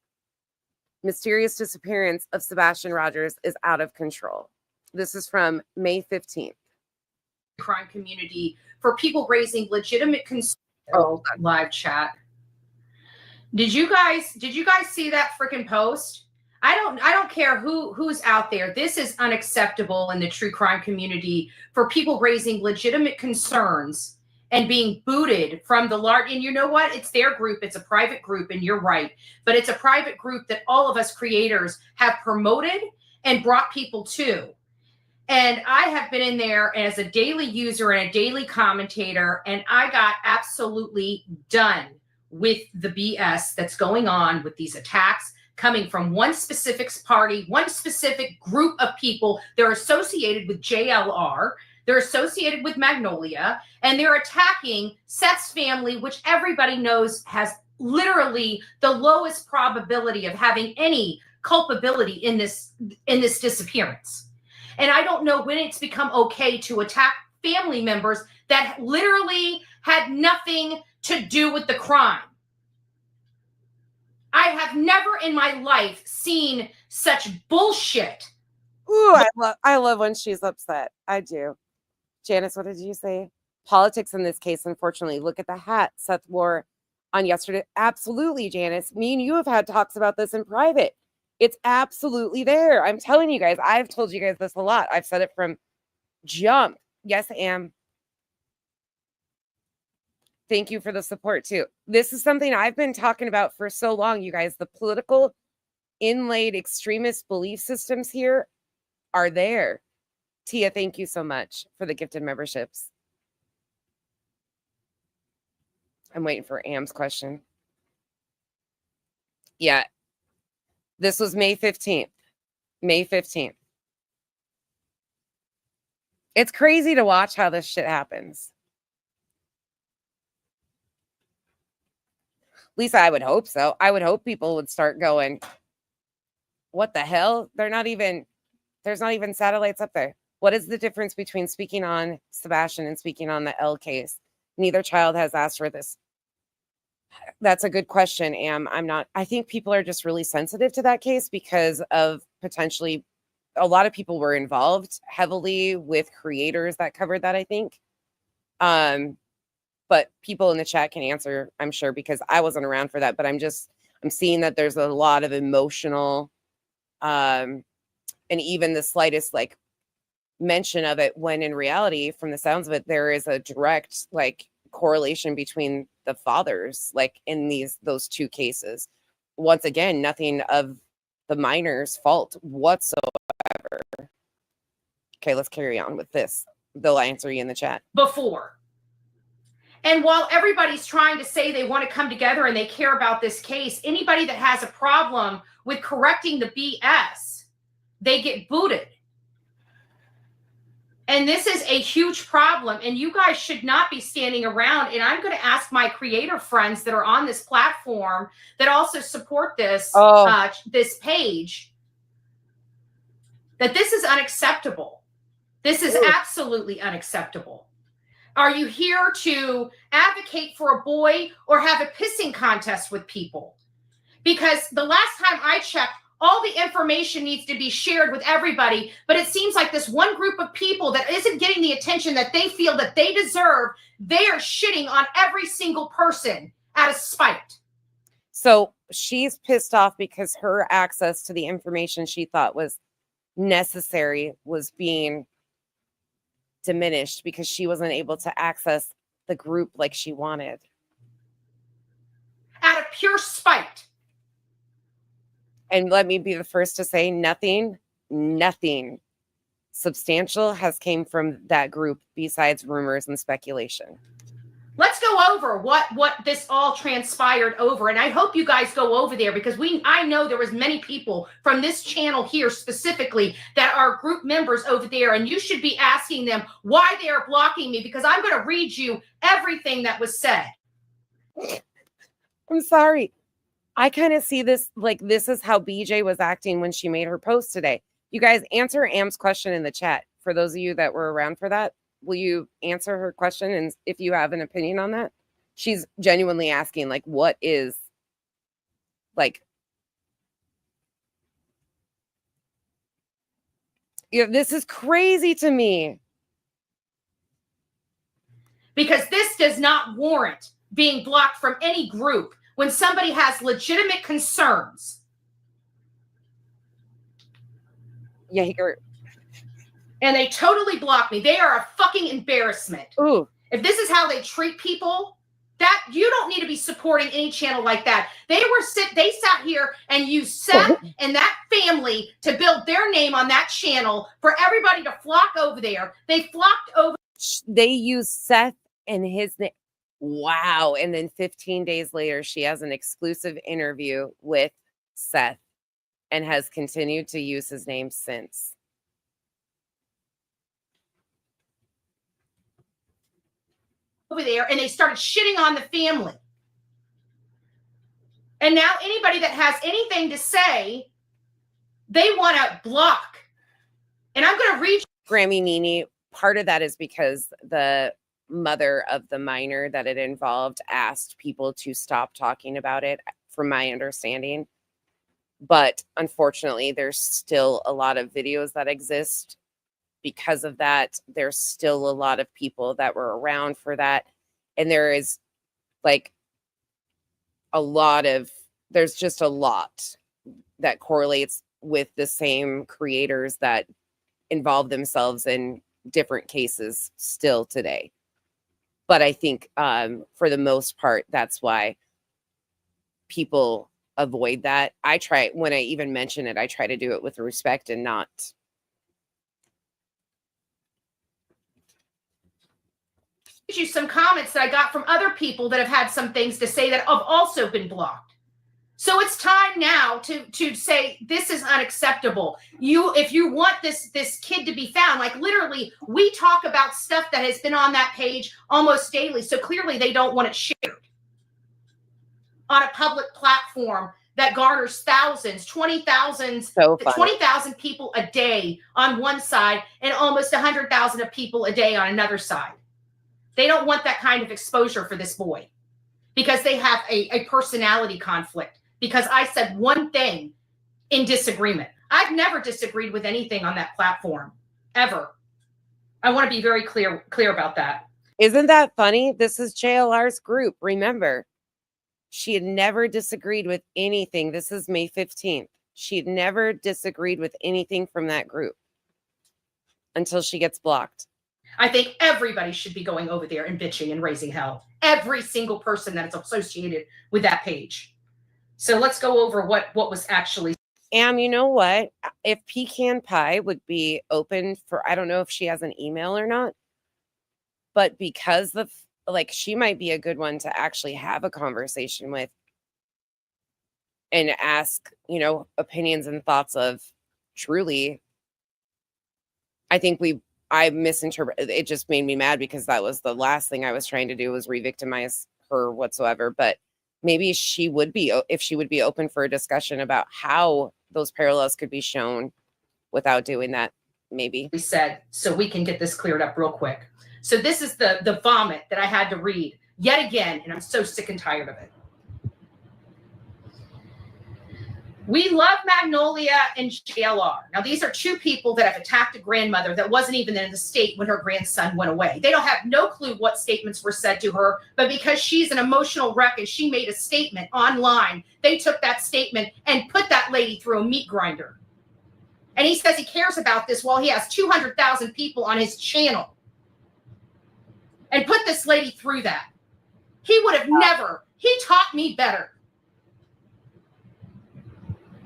Mysterious disappearance of Sebastian Rogers is out of control. This is from May 15th. Crime community for people raising legitimate concerns. Oh, live chat. Did you guys see that freaking post? I don't care who's out there. This is unacceptable in the true crime community for people raising legitimate concerns and being booted from the large. And you know what? It's their group. It's a private group, and you're right. But it's a private group that all of us creators have promoted and brought people to. And I have been in there as a daily user and a daily commentator, and I got absolutely done with the BS that's going on with these attacks coming from one specific party, one specific group of people. They're associated with JLR. They're associated with Magnolia, and they're attacking Seth's family, which everybody knows has literally the lowest probability of having any culpability in this disappearance. And I don't know when it's become okay to attack family members that literally had nothing to do with the crime. I have never in my life seen such bullshit. Ooh, I love when she's upset. I do. Janice, what did you say? Politics in this case, unfortunately. Look at the hat Seth wore on yesterday. Absolutely, Janice. Me and you have had talks about this in private. It's absolutely there. I'm telling you guys, I've told you guys this a lot. I've said it from jump. Yes, I am. Thank you for the support too. This is something I've been talking about for so long, you guys. The political inlaid extremist belief systems here are there. Tia, thank you so much for the gifted memberships. I'm waiting for Am's question. Yeah. This was May 15th. May 15th. It's crazy to watch how this shit happens. Lisa, I would hope so. I would hope people would start going, what the hell? There's not even satellites up there. What is the difference between speaking on Sebastian and speaking on the L case? Neither child has asked for this. That's a good question, Am. I think people are just really sensitive to that case because of potentially a lot of people were involved heavily with creators that covered that, I think. But people in the chat can answer, I'm sure, because I wasn't around for that. But I'm seeing that there's a lot of emotional and even the slightest like mention of it, when in reality, from the sounds of it, there is a direct like correlation between the fathers, like in those two cases. Once again, nothing of the minor's fault whatsoever. Okay, let's carry on with this. They'll answer you in the chat. Before. And while everybody's trying to say they want to come together and they care about this case, anybody that has a problem with correcting the BS, they get booted. And this is a huge problem. And you guys should not be standing around. And I'm going to ask my creator friends that are on this platform that also support this, this page, that this is unacceptable. This is absolutely unacceptable. Are you here to advocate for a boy or have a pissing contest with people? Because the last time I checked, all the information needs to be shared with everybody, but it seems like this one group of people that isn't getting the attention that they feel that they deserve, they are shitting on every single person out of spite. So she's pissed off because her access to the information she thought was necessary was being diminished because she wasn't able to access the group like she wanted. Out of pure spite. And let me be the first to say nothing substantial has came from that group besides rumors and speculation. Let's go over what this all transpired over, and I hope you guys go over there because I know there was many people from this channel here specifically that are group members over there, and you should be asking them why they are blocking me because I'm going to read you everything that was said. I'm sorry. I kind of see this like this is how BJ was acting when she made her post today. You guys answer Am's question in the chat. For those of you that were around for that, will you answer her question? And if you have an opinion on that, she's genuinely asking, like, what is, like, this is crazy to me. Because this does not warrant being blocked from any group when somebody has legitimate concerns. Yeah, and they totally block me. They are a fucking embarrassment. Ooh. If this is how they treat people, that you don't need to be supporting any channel like that. They sat here and used Seth and that family to build their name on that channel for everybody to flock over there. They flocked over. They used Seth and his name. Wow. And then 15 days later, she has an exclusive interview with Seth and has continued to use his name since. Over there, and they started shitting on the family. And now anybody that has anything to say, they want to block. And I'm going to read Grammy Nini. Part of that is because the mother of the minor that it involved asked people to stop talking about it, from my understanding. But unfortunately, there's still a lot of videos that exist. Because of that, there's still a lot of people that were around for that. And there is like there's just a lot that correlates with the same creators that involve themselves in different cases still today. But I think for the most part, that's why people avoid that. When I even mention it, I try to do it with respect and not. You some comments that I got from other people that have had some things to say that have also been blocked. So it's time now to say this is unacceptable. If you want this kid to be found, like literally, we talk about stuff that has been on that page almost daily. So clearly they don't want it shared on a public platform that garners thousands, 20,000 people a day on one side and almost 100,000 of people a day on another side. They don't want that kind of exposure for this boy because they have a personality conflict because I said one thing in disagreement. I've never disagreed with anything on that platform, ever. I want to be very clear about that. Isn't that funny? This is JLR's group. Remember, she had never disagreed with anything. This is May 15th. She had never disagreed with anything from that group until she gets blocked. I think everybody should be going over there and bitching and raising hell. Every single person that is associated with that page. So let's go over what was actually. You know what? If Pecan Pie would be open for, I don't know if she has an email or not, but because of, like, she might be a good one to actually have a conversation with and ask, opinions and thoughts of. Truly, I think I misinterpreted. It just made me mad because that was the last thing I was trying to do was re-victimize her whatsoever. But maybe if she would be open for a discussion about how those parallels could be shown without doing that, maybe. We said, so we can get this cleared up real quick. So this is the vomit that I had to read yet again, and I'm so sick and tired of it. We love Magnolia and JLR. Now, these are two people that have attacked a grandmother that wasn't even in the state when her grandson went away. They don't have no clue what statements were said to her, but because she's an emotional wreck and she made a statement online, they took that statement and put that lady through a meat grinder. And he says he cares about this while he has 200,000 people on his channel and put this lady through that. He would have never, he taught me better.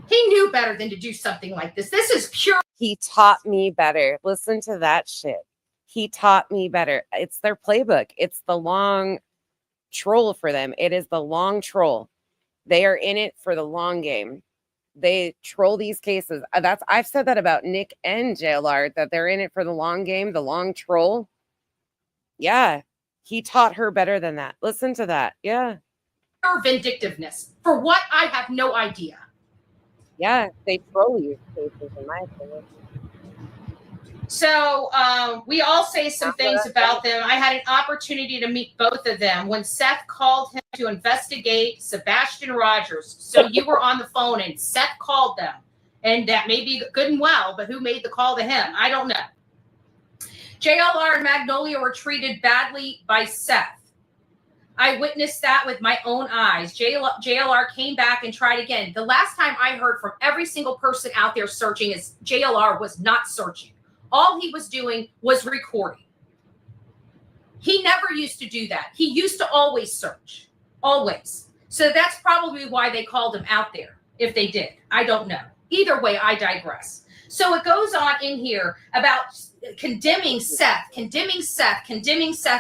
He knew better than to do something like this. This is pure. He taught me better. Listen to that shit. He taught me better. It's their playbook. It's the long troll for them. It is the long troll. They are in it for the long game. They troll these cases. I've said that about Nick and JLR, that they're in it for the long game, the long troll. Yeah. He taught her better than that. Listen to that. Yeah. Pure vindictiveness. For what? I have no idea. Yeah, they troll you, cases, in my opinion. So we all say some things about them. I had an opportunity to meet both of them when Seth called him to investigate Sebastian Rogers. So you were on the phone and Seth called them. And that may be good and well, but who made the call to him? I don't know. JLR and Magnolia were treated badly by Seth. I witnessed that with my own eyes. JLR came back and tried again. The last time I heard from every single person out there searching is JLR was not searching. All he was doing was recording. He never used to do that. He used to always search, always. So that's probably why they called him out there, if they did. I don't know. Either way, I digress. So it goes on in here about condemning Seth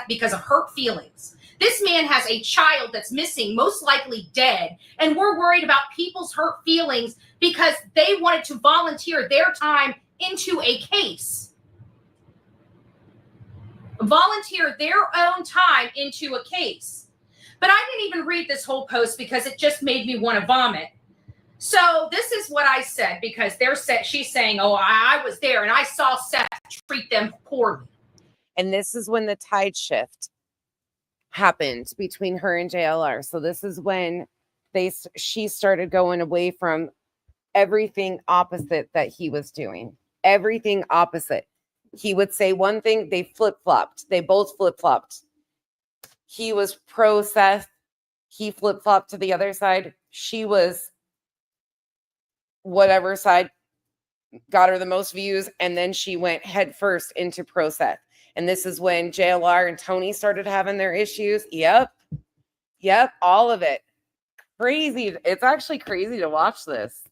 because of hurt feelings. This man has a child that's missing, most likely dead, and we're worried about people's hurt feelings because they wanted to volunteer their time into a case. Volunteer their own time into a case. But I didn't even read this whole post because it just made me want to vomit. So this is what I said, because she's saying, oh, I was there and I saw Seth treat them poorly. And this is when the tide shift happened between her and JLR. So this is when she started going away from everything opposite that he was doing. Everything opposite. He would say one thing, they flip-flopped. They both flip-flopped. He was pro Seth. He flip-flopped to the other side. She was whatever side got her the most views, and then she went head first into pro Seth. And this is when JLR and Tony started having their issues. Yep, all of it. Crazy. It's actually crazy to watch this.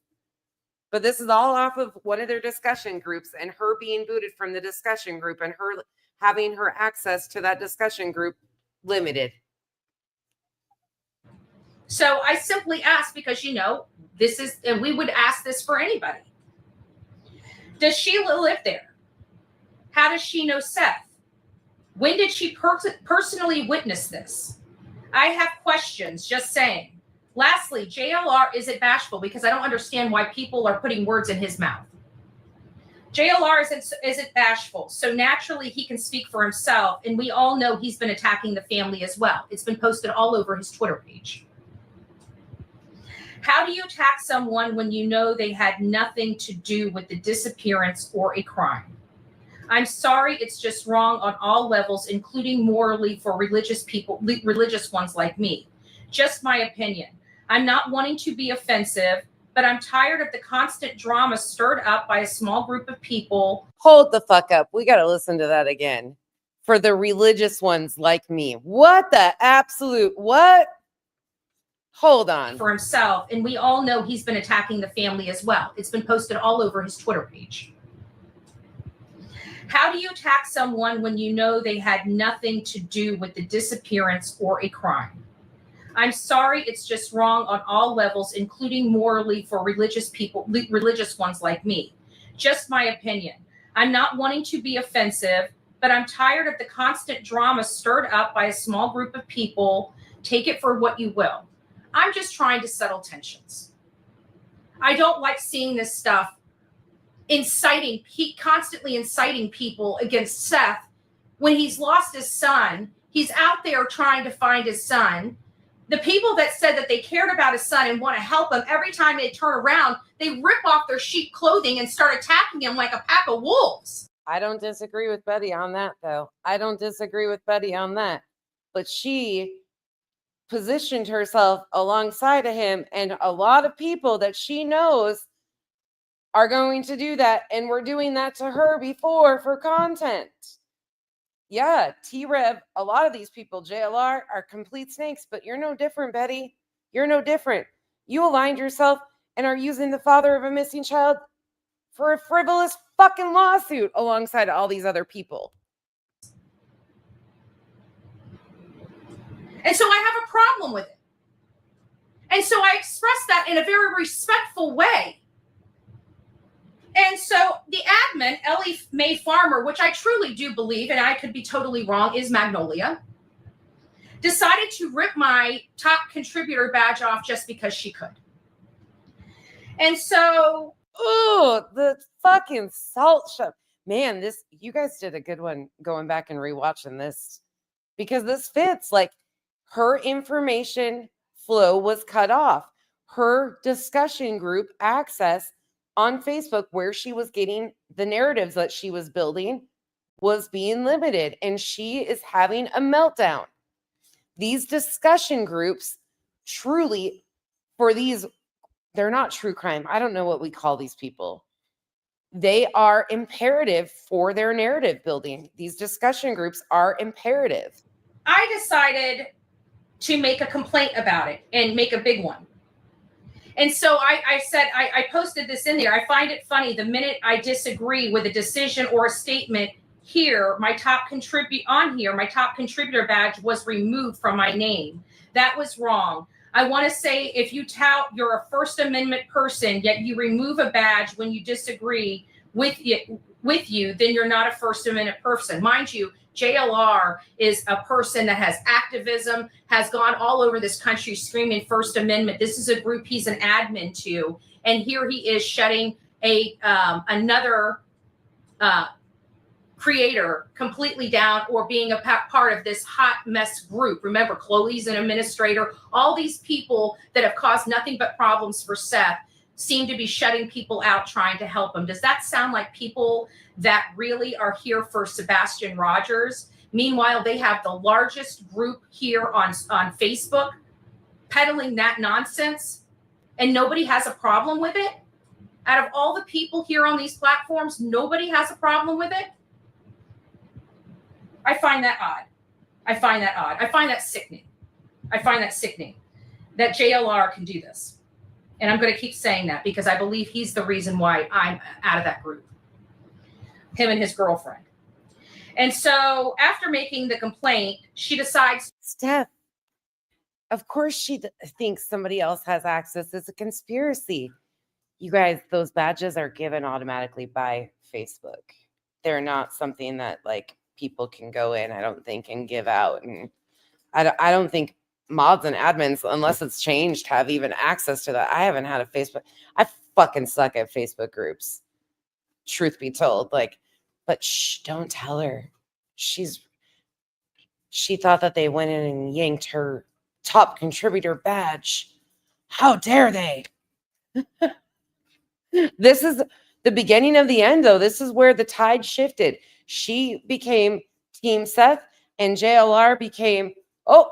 But this is all off of one of their discussion groups and her being booted from the discussion group and her having her access to that discussion group limited. So I simply asked because, this is, and we would ask this for anybody. Does Sheila live there? How does she know Seth? When did she personally witness this? I have questions, just saying. Lastly, JLR isn't bashful because I don't understand why people are putting words in his mouth. JLR isn't bashful, so naturally he can speak for himself, and we all know he's been attacking the family as well. It's been posted all over his Twitter page. How do you attack someone when you know they had nothing to do with the disappearance or a crime? I'm sorry, it's just wrong on all levels, including morally for religious people, religious ones like me. Just my opinion. I'm not wanting to be offensive, but I'm tired of the constant drama stirred up by a small group of people. Hold the fuck up. We got to listen to that again. For the religious ones like me. What the absolute what? Hold on. For himself, and we all know he's been attacking the family as well. It's been posted all over his Twitter page. How do you attack someone when you know they had nothing to do with the disappearance or a crime? I'm sorry, it's just wrong on all levels, including morally for religious people, religious ones like me. Just my opinion. I'm not wanting to be offensive, but I'm tired of the constant drama stirred up by a small group of people. Take it for what you will. I'm just trying to settle tensions. I don't like seeing this stuff constantly inciting people against Seth when he's lost his son. He's out there trying to find his son. the people that said that they cared about his son and want to help him, every time they turn around, they rip off their sheep clothing and start attacking him like a pack of wolves. I don't disagree with Betty on that, though. I don't disagree with Betty on that. But she positioned herself alongside of him, and a lot of people that she knows are going to do that, and we're doing that to her before for content. Yeah, T-Rev, a lot of these people, JLR, are complete snakes, but you're no different, Betty. You're no different. You aligned yourself and are using the father of a missing child for a frivolous fucking lawsuit alongside all these other people. And so I have a problem with it. And so I expressed that in a very respectful way. And so the admin, Ellie Mae Farmer, which I truly do believe, and I could be totally wrong, is Magnolia, decided to rip my top contributor badge off just because she could. And so... Oh, the fucking salt shop. Man, you guys did a good one going back and rewatching this, because this fits. Like, her information flow was cut off. Her discussion group access on Facebook, where she was getting the narratives that she was building, was being limited, and she is having a meltdown. These discussion groups truly, for these, they're not true crime. I don't know what we call these people. They are imperative for their narrative building. These discussion groups are imperative. I decided to make a complaint about it and make a big one. And so I said, I posted this in there. I find it funny the minute I disagree with a decision or a statement here, my top contributor badge was removed from my name. That was wrong. I want to say, if you tout you're a First Amendment person, yet you remove a badge when you disagree with you, then you're not a First Amendment person. Mind you, JLR is a person that has activism, has gone all over this country screaming First Amendment. This is a group he's an admin to. And here he is shutting another creator completely down, or being a part of this hot mess group. Remember, Chloe's an administrator. All these people that have caused nothing but problems for Seth seem to be shutting people out, trying to help him. Does that sound like people that really are here for Sebastian Rogers? Meanwhile, they have the largest group here on Facebook peddling that nonsense, and nobody has a problem with it? Out of all the people here on these platforms, nobody has a problem with it? I find that odd. I find that sickening. That JLR can do this. And I'm going to keep saying that because I believe he's the reason why I'm out of that group. Him and his girlfriend. And so after making the complaint, she decides... Steph, of course she thinks somebody else has access. It's a conspiracy. You guys, those badges are given automatically by Facebook. They're not something that, like, people can go in, I don't think, and give out. And I don't think mods and admins, unless it's changed, have even access to that. I haven't had a Facebook. I fucking suck at Facebook groups, truth be told. Like, but shh, don't tell her. She thought that they went in and yanked her top contributor badge. How dare they? This is the beginning of the end, though. This is where the tide shifted. She became Team Seth, and JLR became, oh,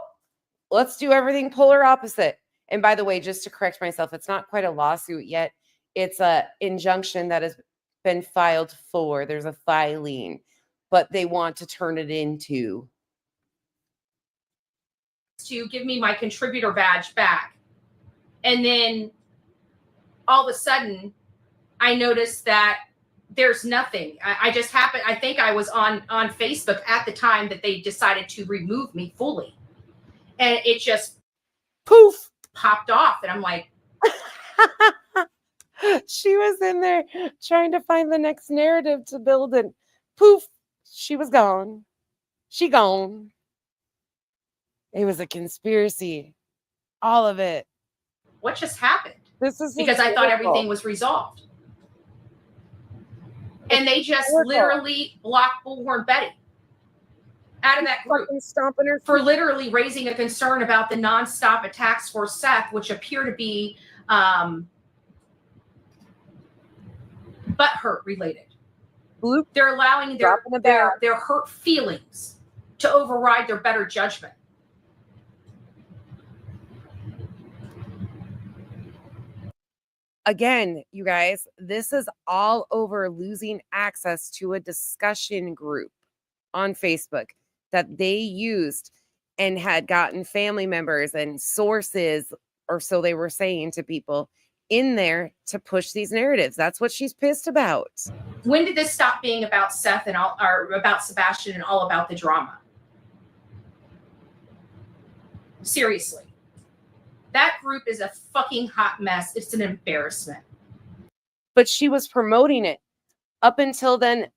let's do everything polar opposite. And by the way, just to correct myself, it's not quite a lawsuit yet. It's an injunction that has been filed for. There's a filing, but they want to turn it into... to give me my contributor badge back. And then all of a sudden, I noticed that there's nothing. I just happened, I think I was on Facebook at the time that they decided to remove me fully. And it just poof, popped off. And I'm like... She was in there trying to find the next narrative to build, and poof, she was gone. She gone. It was a conspiracy. All of it. What just happened? This is because I thought everything was resolved. And they just literally blocked Bullhorn Betty. out of that group Fucking stomping her for literally raising a concern about the nonstop attacks for Seth, which appear to be butthurt related. Bloop. They're allowing their hurt feelings to override their better judgment. Again, you guys, this is all over losing access to a discussion group on Facebook that they used and had gotten family members and sources, or so they were saying to people, in there to push these narratives. That's what she's pissed about. When did this stop being about Seth and all, or about Sebastian and all about the drama? Seriously. That group is a fucking hot mess. It's an embarrassment. But she was promoting it. Up until then,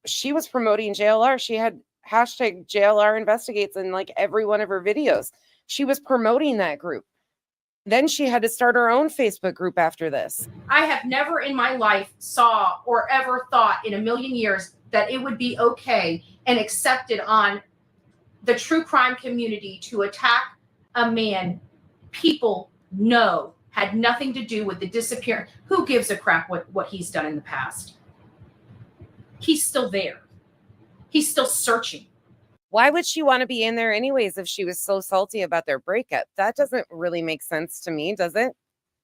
she was promoting JLR. She had hashtag JLR investigates in like every one of her videos. She was promoting that group. Then she had to start her own Facebook group after this. I have never in my life saw or ever thought in a million years that it would be okay and accepted on the true crime community to attack a man people know had nothing to do with the disappearance. Who gives a crap what he's done in the past? He's still there. He's still searching. Why would she want to be in there anyways if she was so salty about their breakup? That doesn't really make sense to me, does it?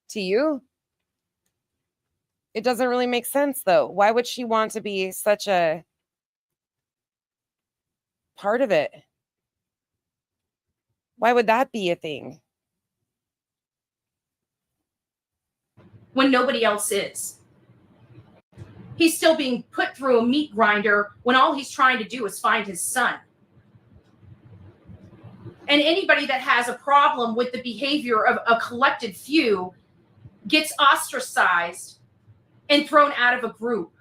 To you? It doesn't really make sense, though. Why would she want to be such a part of it? Why would that be a thing? When nobody else is. He's still being put through a meat grinder when all he's trying to do is find his son. And anybody that has a problem with the behavior of a collected few gets ostracized and thrown out of a group.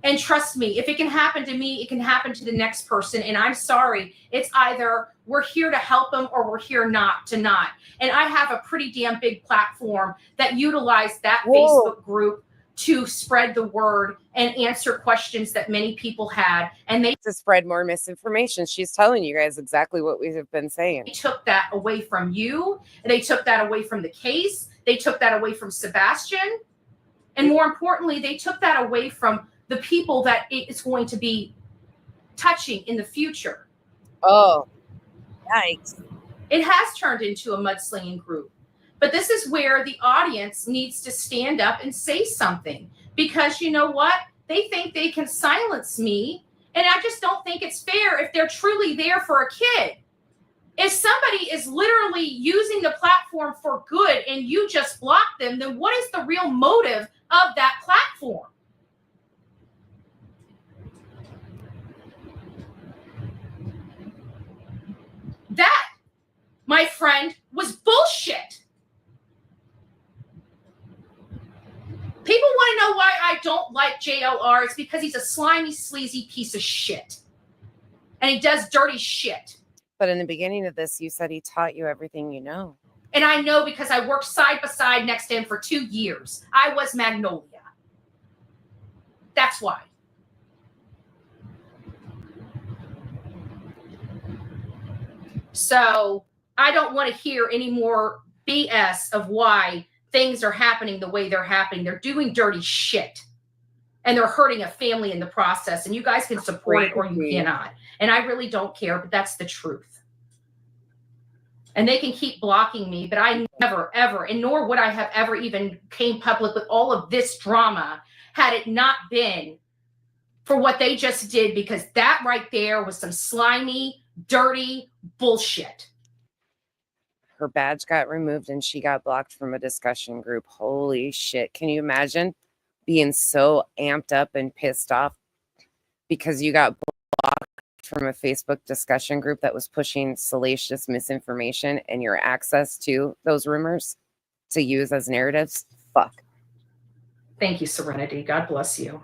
And trust me, if it can happen to me, it can happen to the next person. And I'm sorry, it's either we're here to help them or we're here not. And I have a pretty damn big platform that utilized that Facebook group to spread the word and answer questions that many people had. And they to spread more misinformation. She's telling you guys exactly what we have been saying. They took that away from you. And they took that away from the case. They took that away from Sebastian. And more importantly, they took that away from the people that it is going to be touching in the future. Oh, yikes. It has turned into a mudslinging group. But this is where the audience needs to stand up and say something. Because you know what? They think they can silence me. And I just don't think it's fair if they're truly there for a kid. If somebody is literally using the platform for good and you just block them, then what is the real motive of that platform? That, my friend, was bullshit. People want to know why I don't like JLR. It's because he's a slimy, sleazy piece of shit. And he does dirty shit. But in the beginning of this, you said he taught you everything you know. And I know because I worked side by side next to him for 2 years. I was Magnolia. That's why. So I don't want to hear any more BS of why things are happening the way they're happening. They're doing dirty shit. And they're hurting a family in the process. And you guys can support it or you cannot. And I really don't care, but that's the truth. And they can keep blocking me, but I never, ever, and nor would I have ever even came public with all of this drama had it not been for what they just did, because that right there was some slimy, dirty bullshit. Her badge got removed and she got blocked from a discussion group. Holy shit. Can you imagine being so amped up and pissed off because you got blocked from a Facebook discussion group that was pushing salacious misinformation and your access to those rumors to use as narratives? Fuck. Thank you, Serenity. God bless you.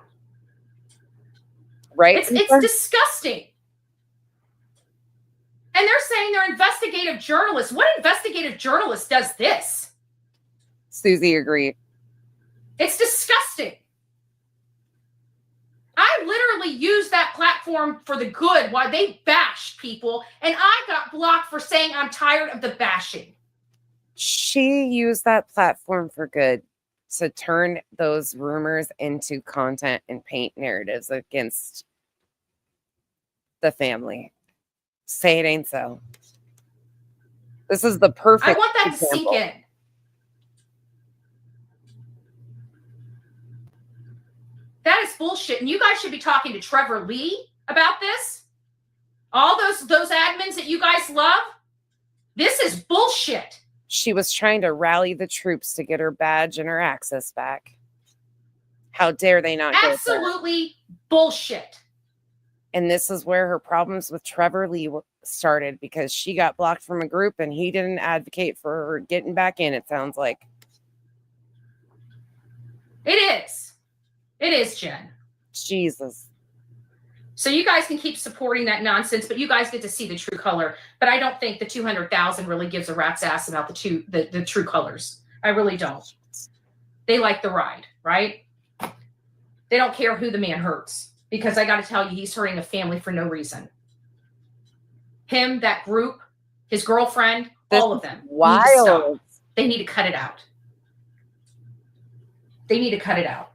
Right? It's disgusting. And they're saying they're investigative journalists. What investigative journalist does this? Susie agreed. It's disgusting. I literally used that platform for the good while they bashed people, and I got blocked for saying I'm tired of the bashing. She used that platform for good to turn those rumors into content and paint narratives against the family. Say it ain't so. This is the perfect I want that example. to sink in. That is bullshit. And you guys should be talking to Trevor Lee about this. All those admins that you guys love. This is bullshit. She was trying to rally the troops to get her badge and her access back. How dare they not go for it? Absolutely bullshit. And this is where her problems with Trevor Lee started, because she got blocked from a group and he didn't advocate for her getting back in, it sounds like. It is. It is, Jen. Jesus. So you guys can keep supporting that nonsense, but you guys get to see the true color. But I don't think the 200,000 really gives a rat's ass about the true colors. I really don't. They like the ride, right? They don't care who the man hurts, because I got to tell you, he's hurting a family for no reason. Him, that group, his girlfriend, all of them. Wild. Need to stop. They need to cut it out. They need to cut it out.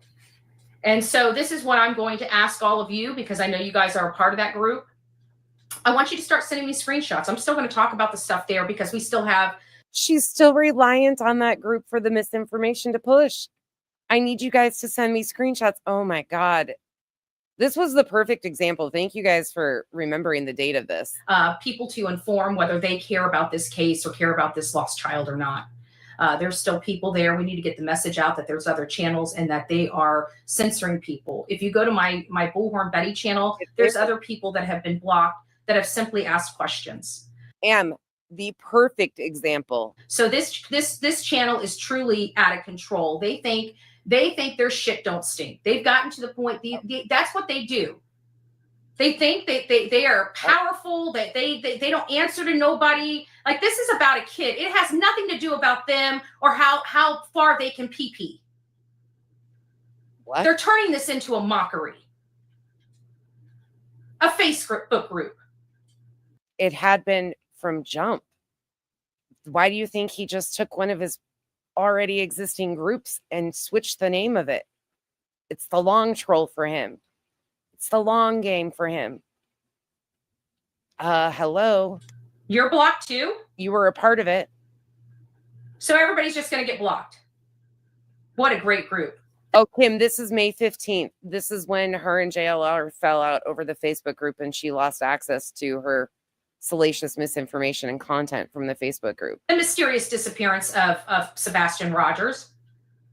And so this is what I'm going to ask all of you, because I know you guys are a part of that group. I want you to start sending me screenshots. I'm still going to talk about the stuff there, because we still have. She's still reliant on that group for the misinformation to push. I need you guys to send me screenshots. Oh my God. This was the perfect example. Thank you guys for remembering the date of this. People to inform whether they care about this case or care about this lost child or not. There's still people there. We need to get the message out that there's other channels and that they are censoring people. If you go to my Bullhorn Betty channel, there's other people that have been blocked that have simply asked questions. The perfect example. So this channel is truly out of control. They think their shit don't stink. They've gotten to the point. That's what they do. They think they are powerful. That they don't answer to nobody. Like, this is about a kid. It has nothing to do about them or how far they can pee. What? They're turning this into a mockery. A Facebook group. It had been from jump. Why do you think he just took one of his already existing groups and switched the name of it? It's the long troll for him. It's the long game for him. Hello. You're blocked too? You were a part of it. So everybody's just going to get blocked. What a great group. Oh, Kim, this is May 15th. This is when her and JLR fell out over the Facebook group and she lost access to her salacious misinformation and content from the Facebook group. The mysterious disappearance of Sebastian Rogers,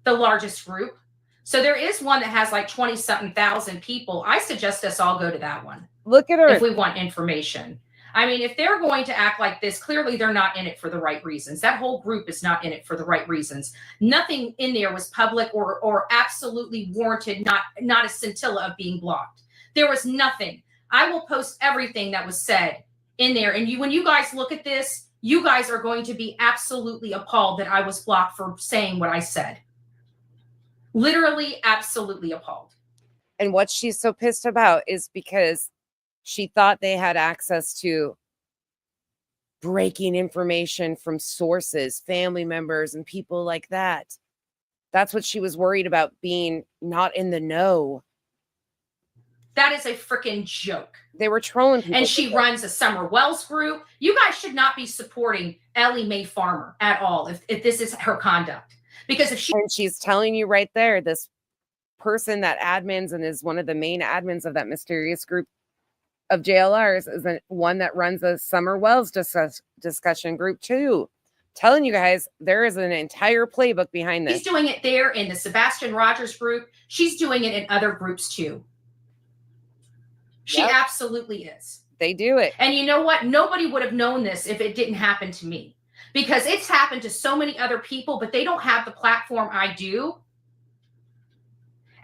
the largest group. So there is one that has like 20-something thousand people. I suggest us all go to that one. Look at her. If we want information. I mean, if they're going to act like this, clearly they're not in it for the right reasons. That whole group is not in it for the right reasons. Nothing in there was public or absolutely warranted, not a scintilla of being blocked. There was nothing. I will post everything that was said in there. And when you guys look at this, you guys are going to be absolutely appalled that I was blocked for saying what I said. Literally, absolutely appalled. And what she's so pissed about is because she thought they had access to breaking information from sources, family members, and people like that. That's what she was worried about, being not in the know. That is a freaking joke. They were trolling people. And she runs a Summer Wells group. You guys should not be supporting Ellie Mae Farmer at all if this is her conduct. Because if she's telling you right there, this person that admins and is one of the main admins of that mysterious group of JLRs is one that runs a Summer Wells discussion group too. Telling you guys, there is an entire playbook behind this. She's doing it there in the Sebastian Rogers group. She's doing it in other groups too. She absolutely is. They do it. And you know what? Nobody would have known this if it didn't happen to me. Because it's happened to so many other people, but they don't have the platform I do.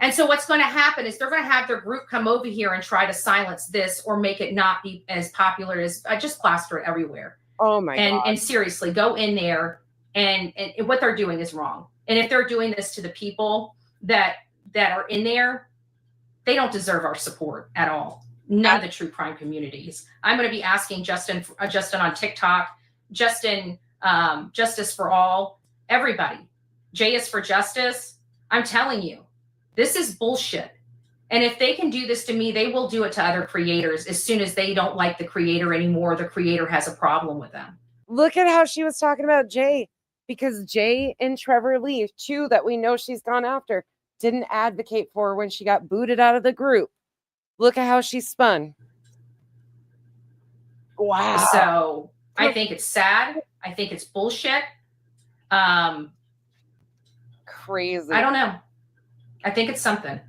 And so what's going to happen is they're going to have their group come over here and try to silence this or make it not be as popular as I just plaster it everywhere. Oh my God. And seriously, go in there and what they're doing is wrong. And if they're doing this to the people that are in there, They don't deserve our support at all. None of the true crime communities. I'm going to be asking Justin on TikTok, Justin, Justice for All, everybody. J is for Justice. I'm telling you, this is bullshit. And if they can do this to me, they will do it to other creators as soon as they don't like the creator anymore. The creator has a problem with them. Look at how she was talking about Jay, because Jay and Trevor Lee, two that we know she's gone after, didn't advocate for her when she got booted out of the group. Look at how she spun. Wow. So I think it's sad. I think it's bullshit. Crazy. I don't know. I think it's something.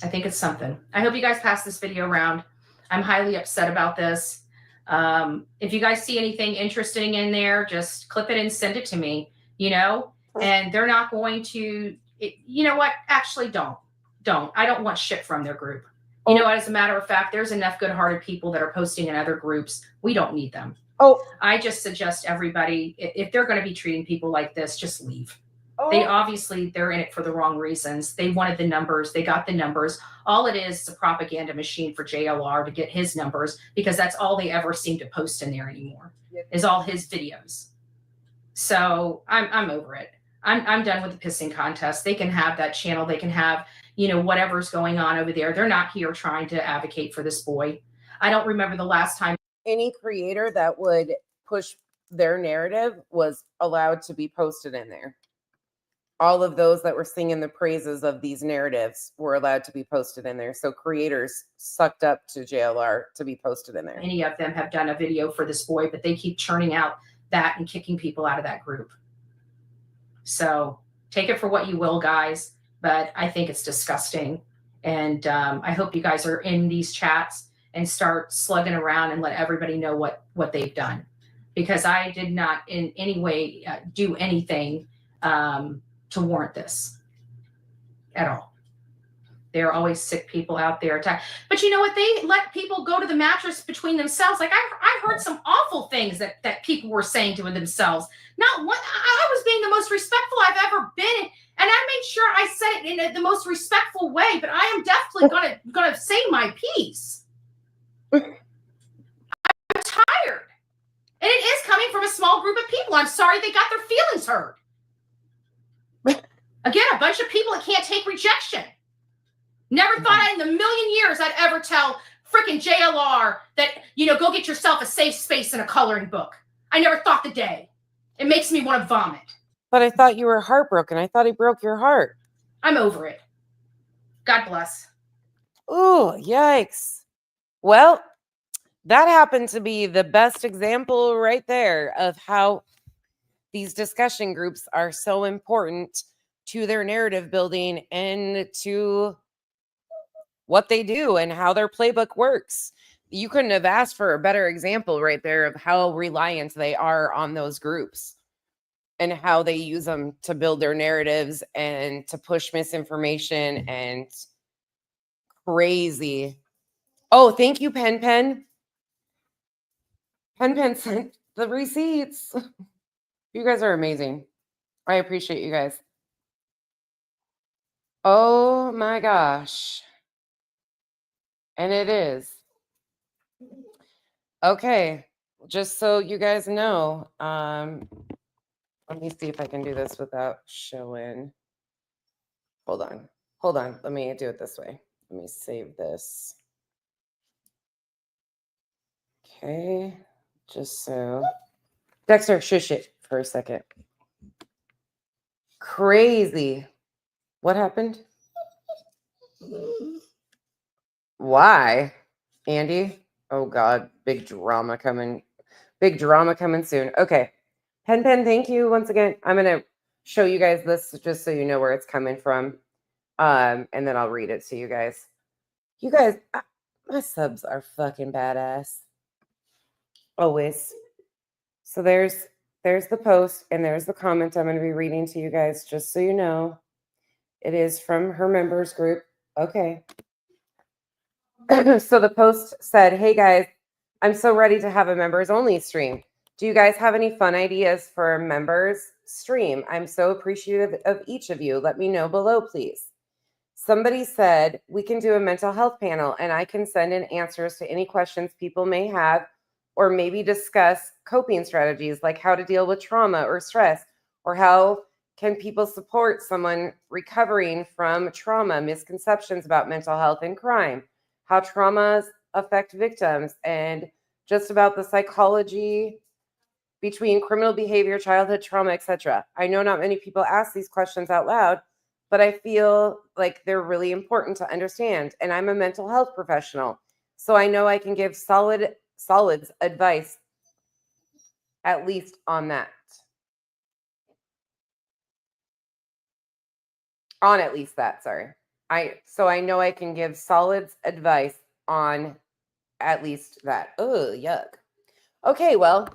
I hope you guys pass this video around. I'm highly upset about this. If you guys see anything interesting in there, just clip it and send it to me, and they're not going to, you know what? Actually, don't. I don't want shit from their group. You know what? As a matter of fact, there's enough good-hearted people that are posting in other groups. We don't need them. I just suggest everybody, if they're going to be treating people like this, just leave. They're in it for the wrong reasons. They wanted the numbers. They got the numbers. All it is a propaganda machine for JLR to get his numbers, because that's all they ever seem to post in there anymore, is all his videos. So I'm over it. I'm done with the pissing contest. They can have that channel. They can have, whatever's going on over there. They're not here trying to advocate for this boy. I don't remember the last time any creator that would push their narrative was allowed to be posted in there. All of those that were singing the praises of these narratives were allowed to be posted in there. So creators sucked up to JLR to be posted in there. Any of them have done a video for this boy, but they keep churning out that and kicking people out of that group. So take it for what you will, guys. But I think it's disgusting. And I hope you guys are in these chats and start slugging around and let everybody know what they've done. Because I did not in any way do anything to warrant this at all. There are always sick people out there. But you know what? They let people go to the mattress between themselves. Like I heard some awful things that people were saying to themselves. Not one. I was being the most respectful I've ever been. And I made sure I said it in the most respectful way, but I am definitely gonna say my piece. I'm tired. And it is coming from a small group of people. I'm sorry they got their feelings hurt. Again, a bunch of people that can't take rejection. Never thought in a million years I'd ever tell freaking JLR that, go get yourself a safe space in a coloring book. I never thought the day. It makes me want to vomit. But I thought you were heartbroken. I thought he broke your heart. I'm over it. God bless. Ooh, yikes. Well, that happened to be the best example right there of how these discussion groups are so important to their narrative building and to what they do and how their playbook works. You couldn't have asked for a better example right there of how reliant they are on those groups and how they use them to build their narratives and to push misinformation and crazy. Oh, thank you, Pen Pen. Pen Pen sent the receipts. You guys are amazing. I appreciate you guys. Oh my gosh. And it is. Okay. Just so you guys know, let me see if I can do this without showing. Hold on. Let me do it this way. Let me save this. Okay. Just so. Dexter, shush it for a second. Crazy. What happened? Why? Andy? Oh God, big drama coming soon. Okay. Pen Pen, thank you once again. I'm going to show you guys this just so you know where it's coming from. And then I'll read it to you guys. You guys, my subs are fucking badass. Always. So there's the post and there's the comment I'm going to be reading to you guys just so you know. It is from her members group. Okay. So the post said, "Hey guys, I'm so ready to have a members only stream. Do you guys have any fun ideas for a members stream? I'm so appreciative of each of you. Let me know below, please. Somebody said we can do a mental health panel and I can send in answers to any questions people may have, or maybe discuss coping strategies like how to deal with trauma or stress, or how can people support someone recovering from trauma, misconceptions about mental health and crime, how traumas affect victims, and just about the psychology between criminal behavior, childhood trauma, etc. I know not many people ask these questions out loud, but I feel like they're really important to understand. And I'm a mental health professional, so I know I can give solids advice, at least on that. On at least that, sorry. I know I can give solids advice on at least that. Oh, yuck. Okay, well,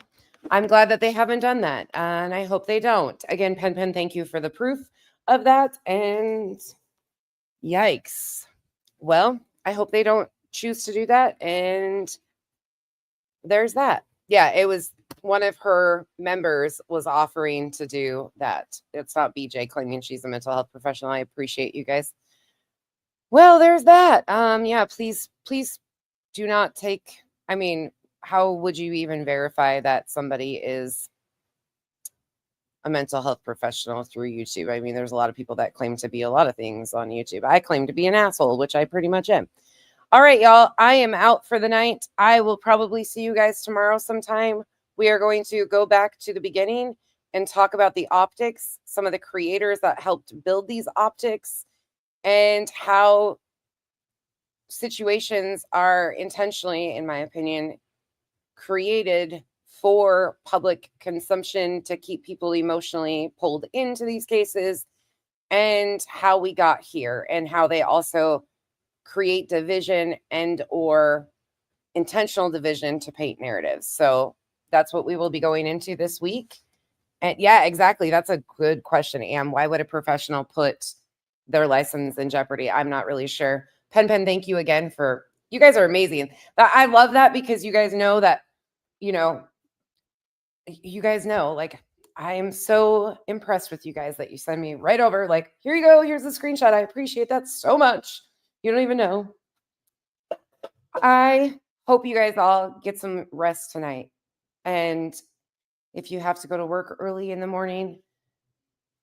I'm glad that they haven't done that, and I hope they don't. Again, Pen, thank you for the proof of that, and yikes. Well, I hope they don't choose to do that, and there's that. Yeah, it was one of her members was offering to do that. It's not BJ claiming she's a mental health professional. I appreciate you guys. Well, there's that. Yeah, please do not take, I mean, how would you even verify that somebody is a mental health professional through YouTube? I mean, there's a lot of people that claim to be a lot of things on YouTube. I claim to be an asshole, which I pretty much am. All right, y'all, I am out for the night. I will probably see you guys tomorrow sometime. We are going to go back to the beginning and talk about the optics, some of the creators that helped build these optics, and how situations are intentionally, in my opinion, created for public consumption to keep people emotionally pulled into these cases, and how we got here, and how they also create division and or intentional division to paint narratives. So that's what we will be going into this week. And yeah, exactly. That's a good question, Am. Why would a professional put their license in jeopardy? I'm not really sure. Pen, thank you again for, you guys are amazing. I love that because you guys know that, you guys know, like, I am so impressed with you guys that you send me right over, like, here you go, here's the screenshot. I appreciate that so much. You don't even know. I hope you guys all get some rest tonight. And if you have to go to work early in the morning,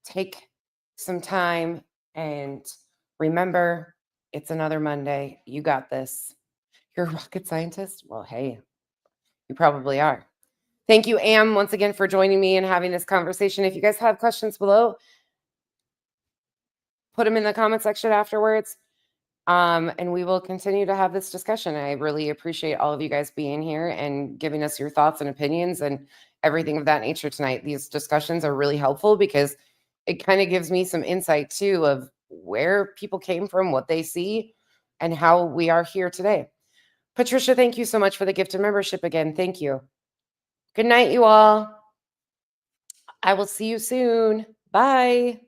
take some time and remember it's another Monday. You got this. You're a rocket scientist? Well, hey, you probably are. Thank you, Am, once again for joining me and having this conversation. If you guys have questions below, put them in the comment section afterwards. And we will continue to have this discussion. I really appreciate all of you guys being here and giving us your thoughts and opinions and everything of that nature tonight. These discussions are really helpful because it kind of gives me some insight too of where people came from, what they see, and how we are here today. Patricia, thank you so much for the gift of membership again. Thank you. Good night, you all. I will see you soon. Bye.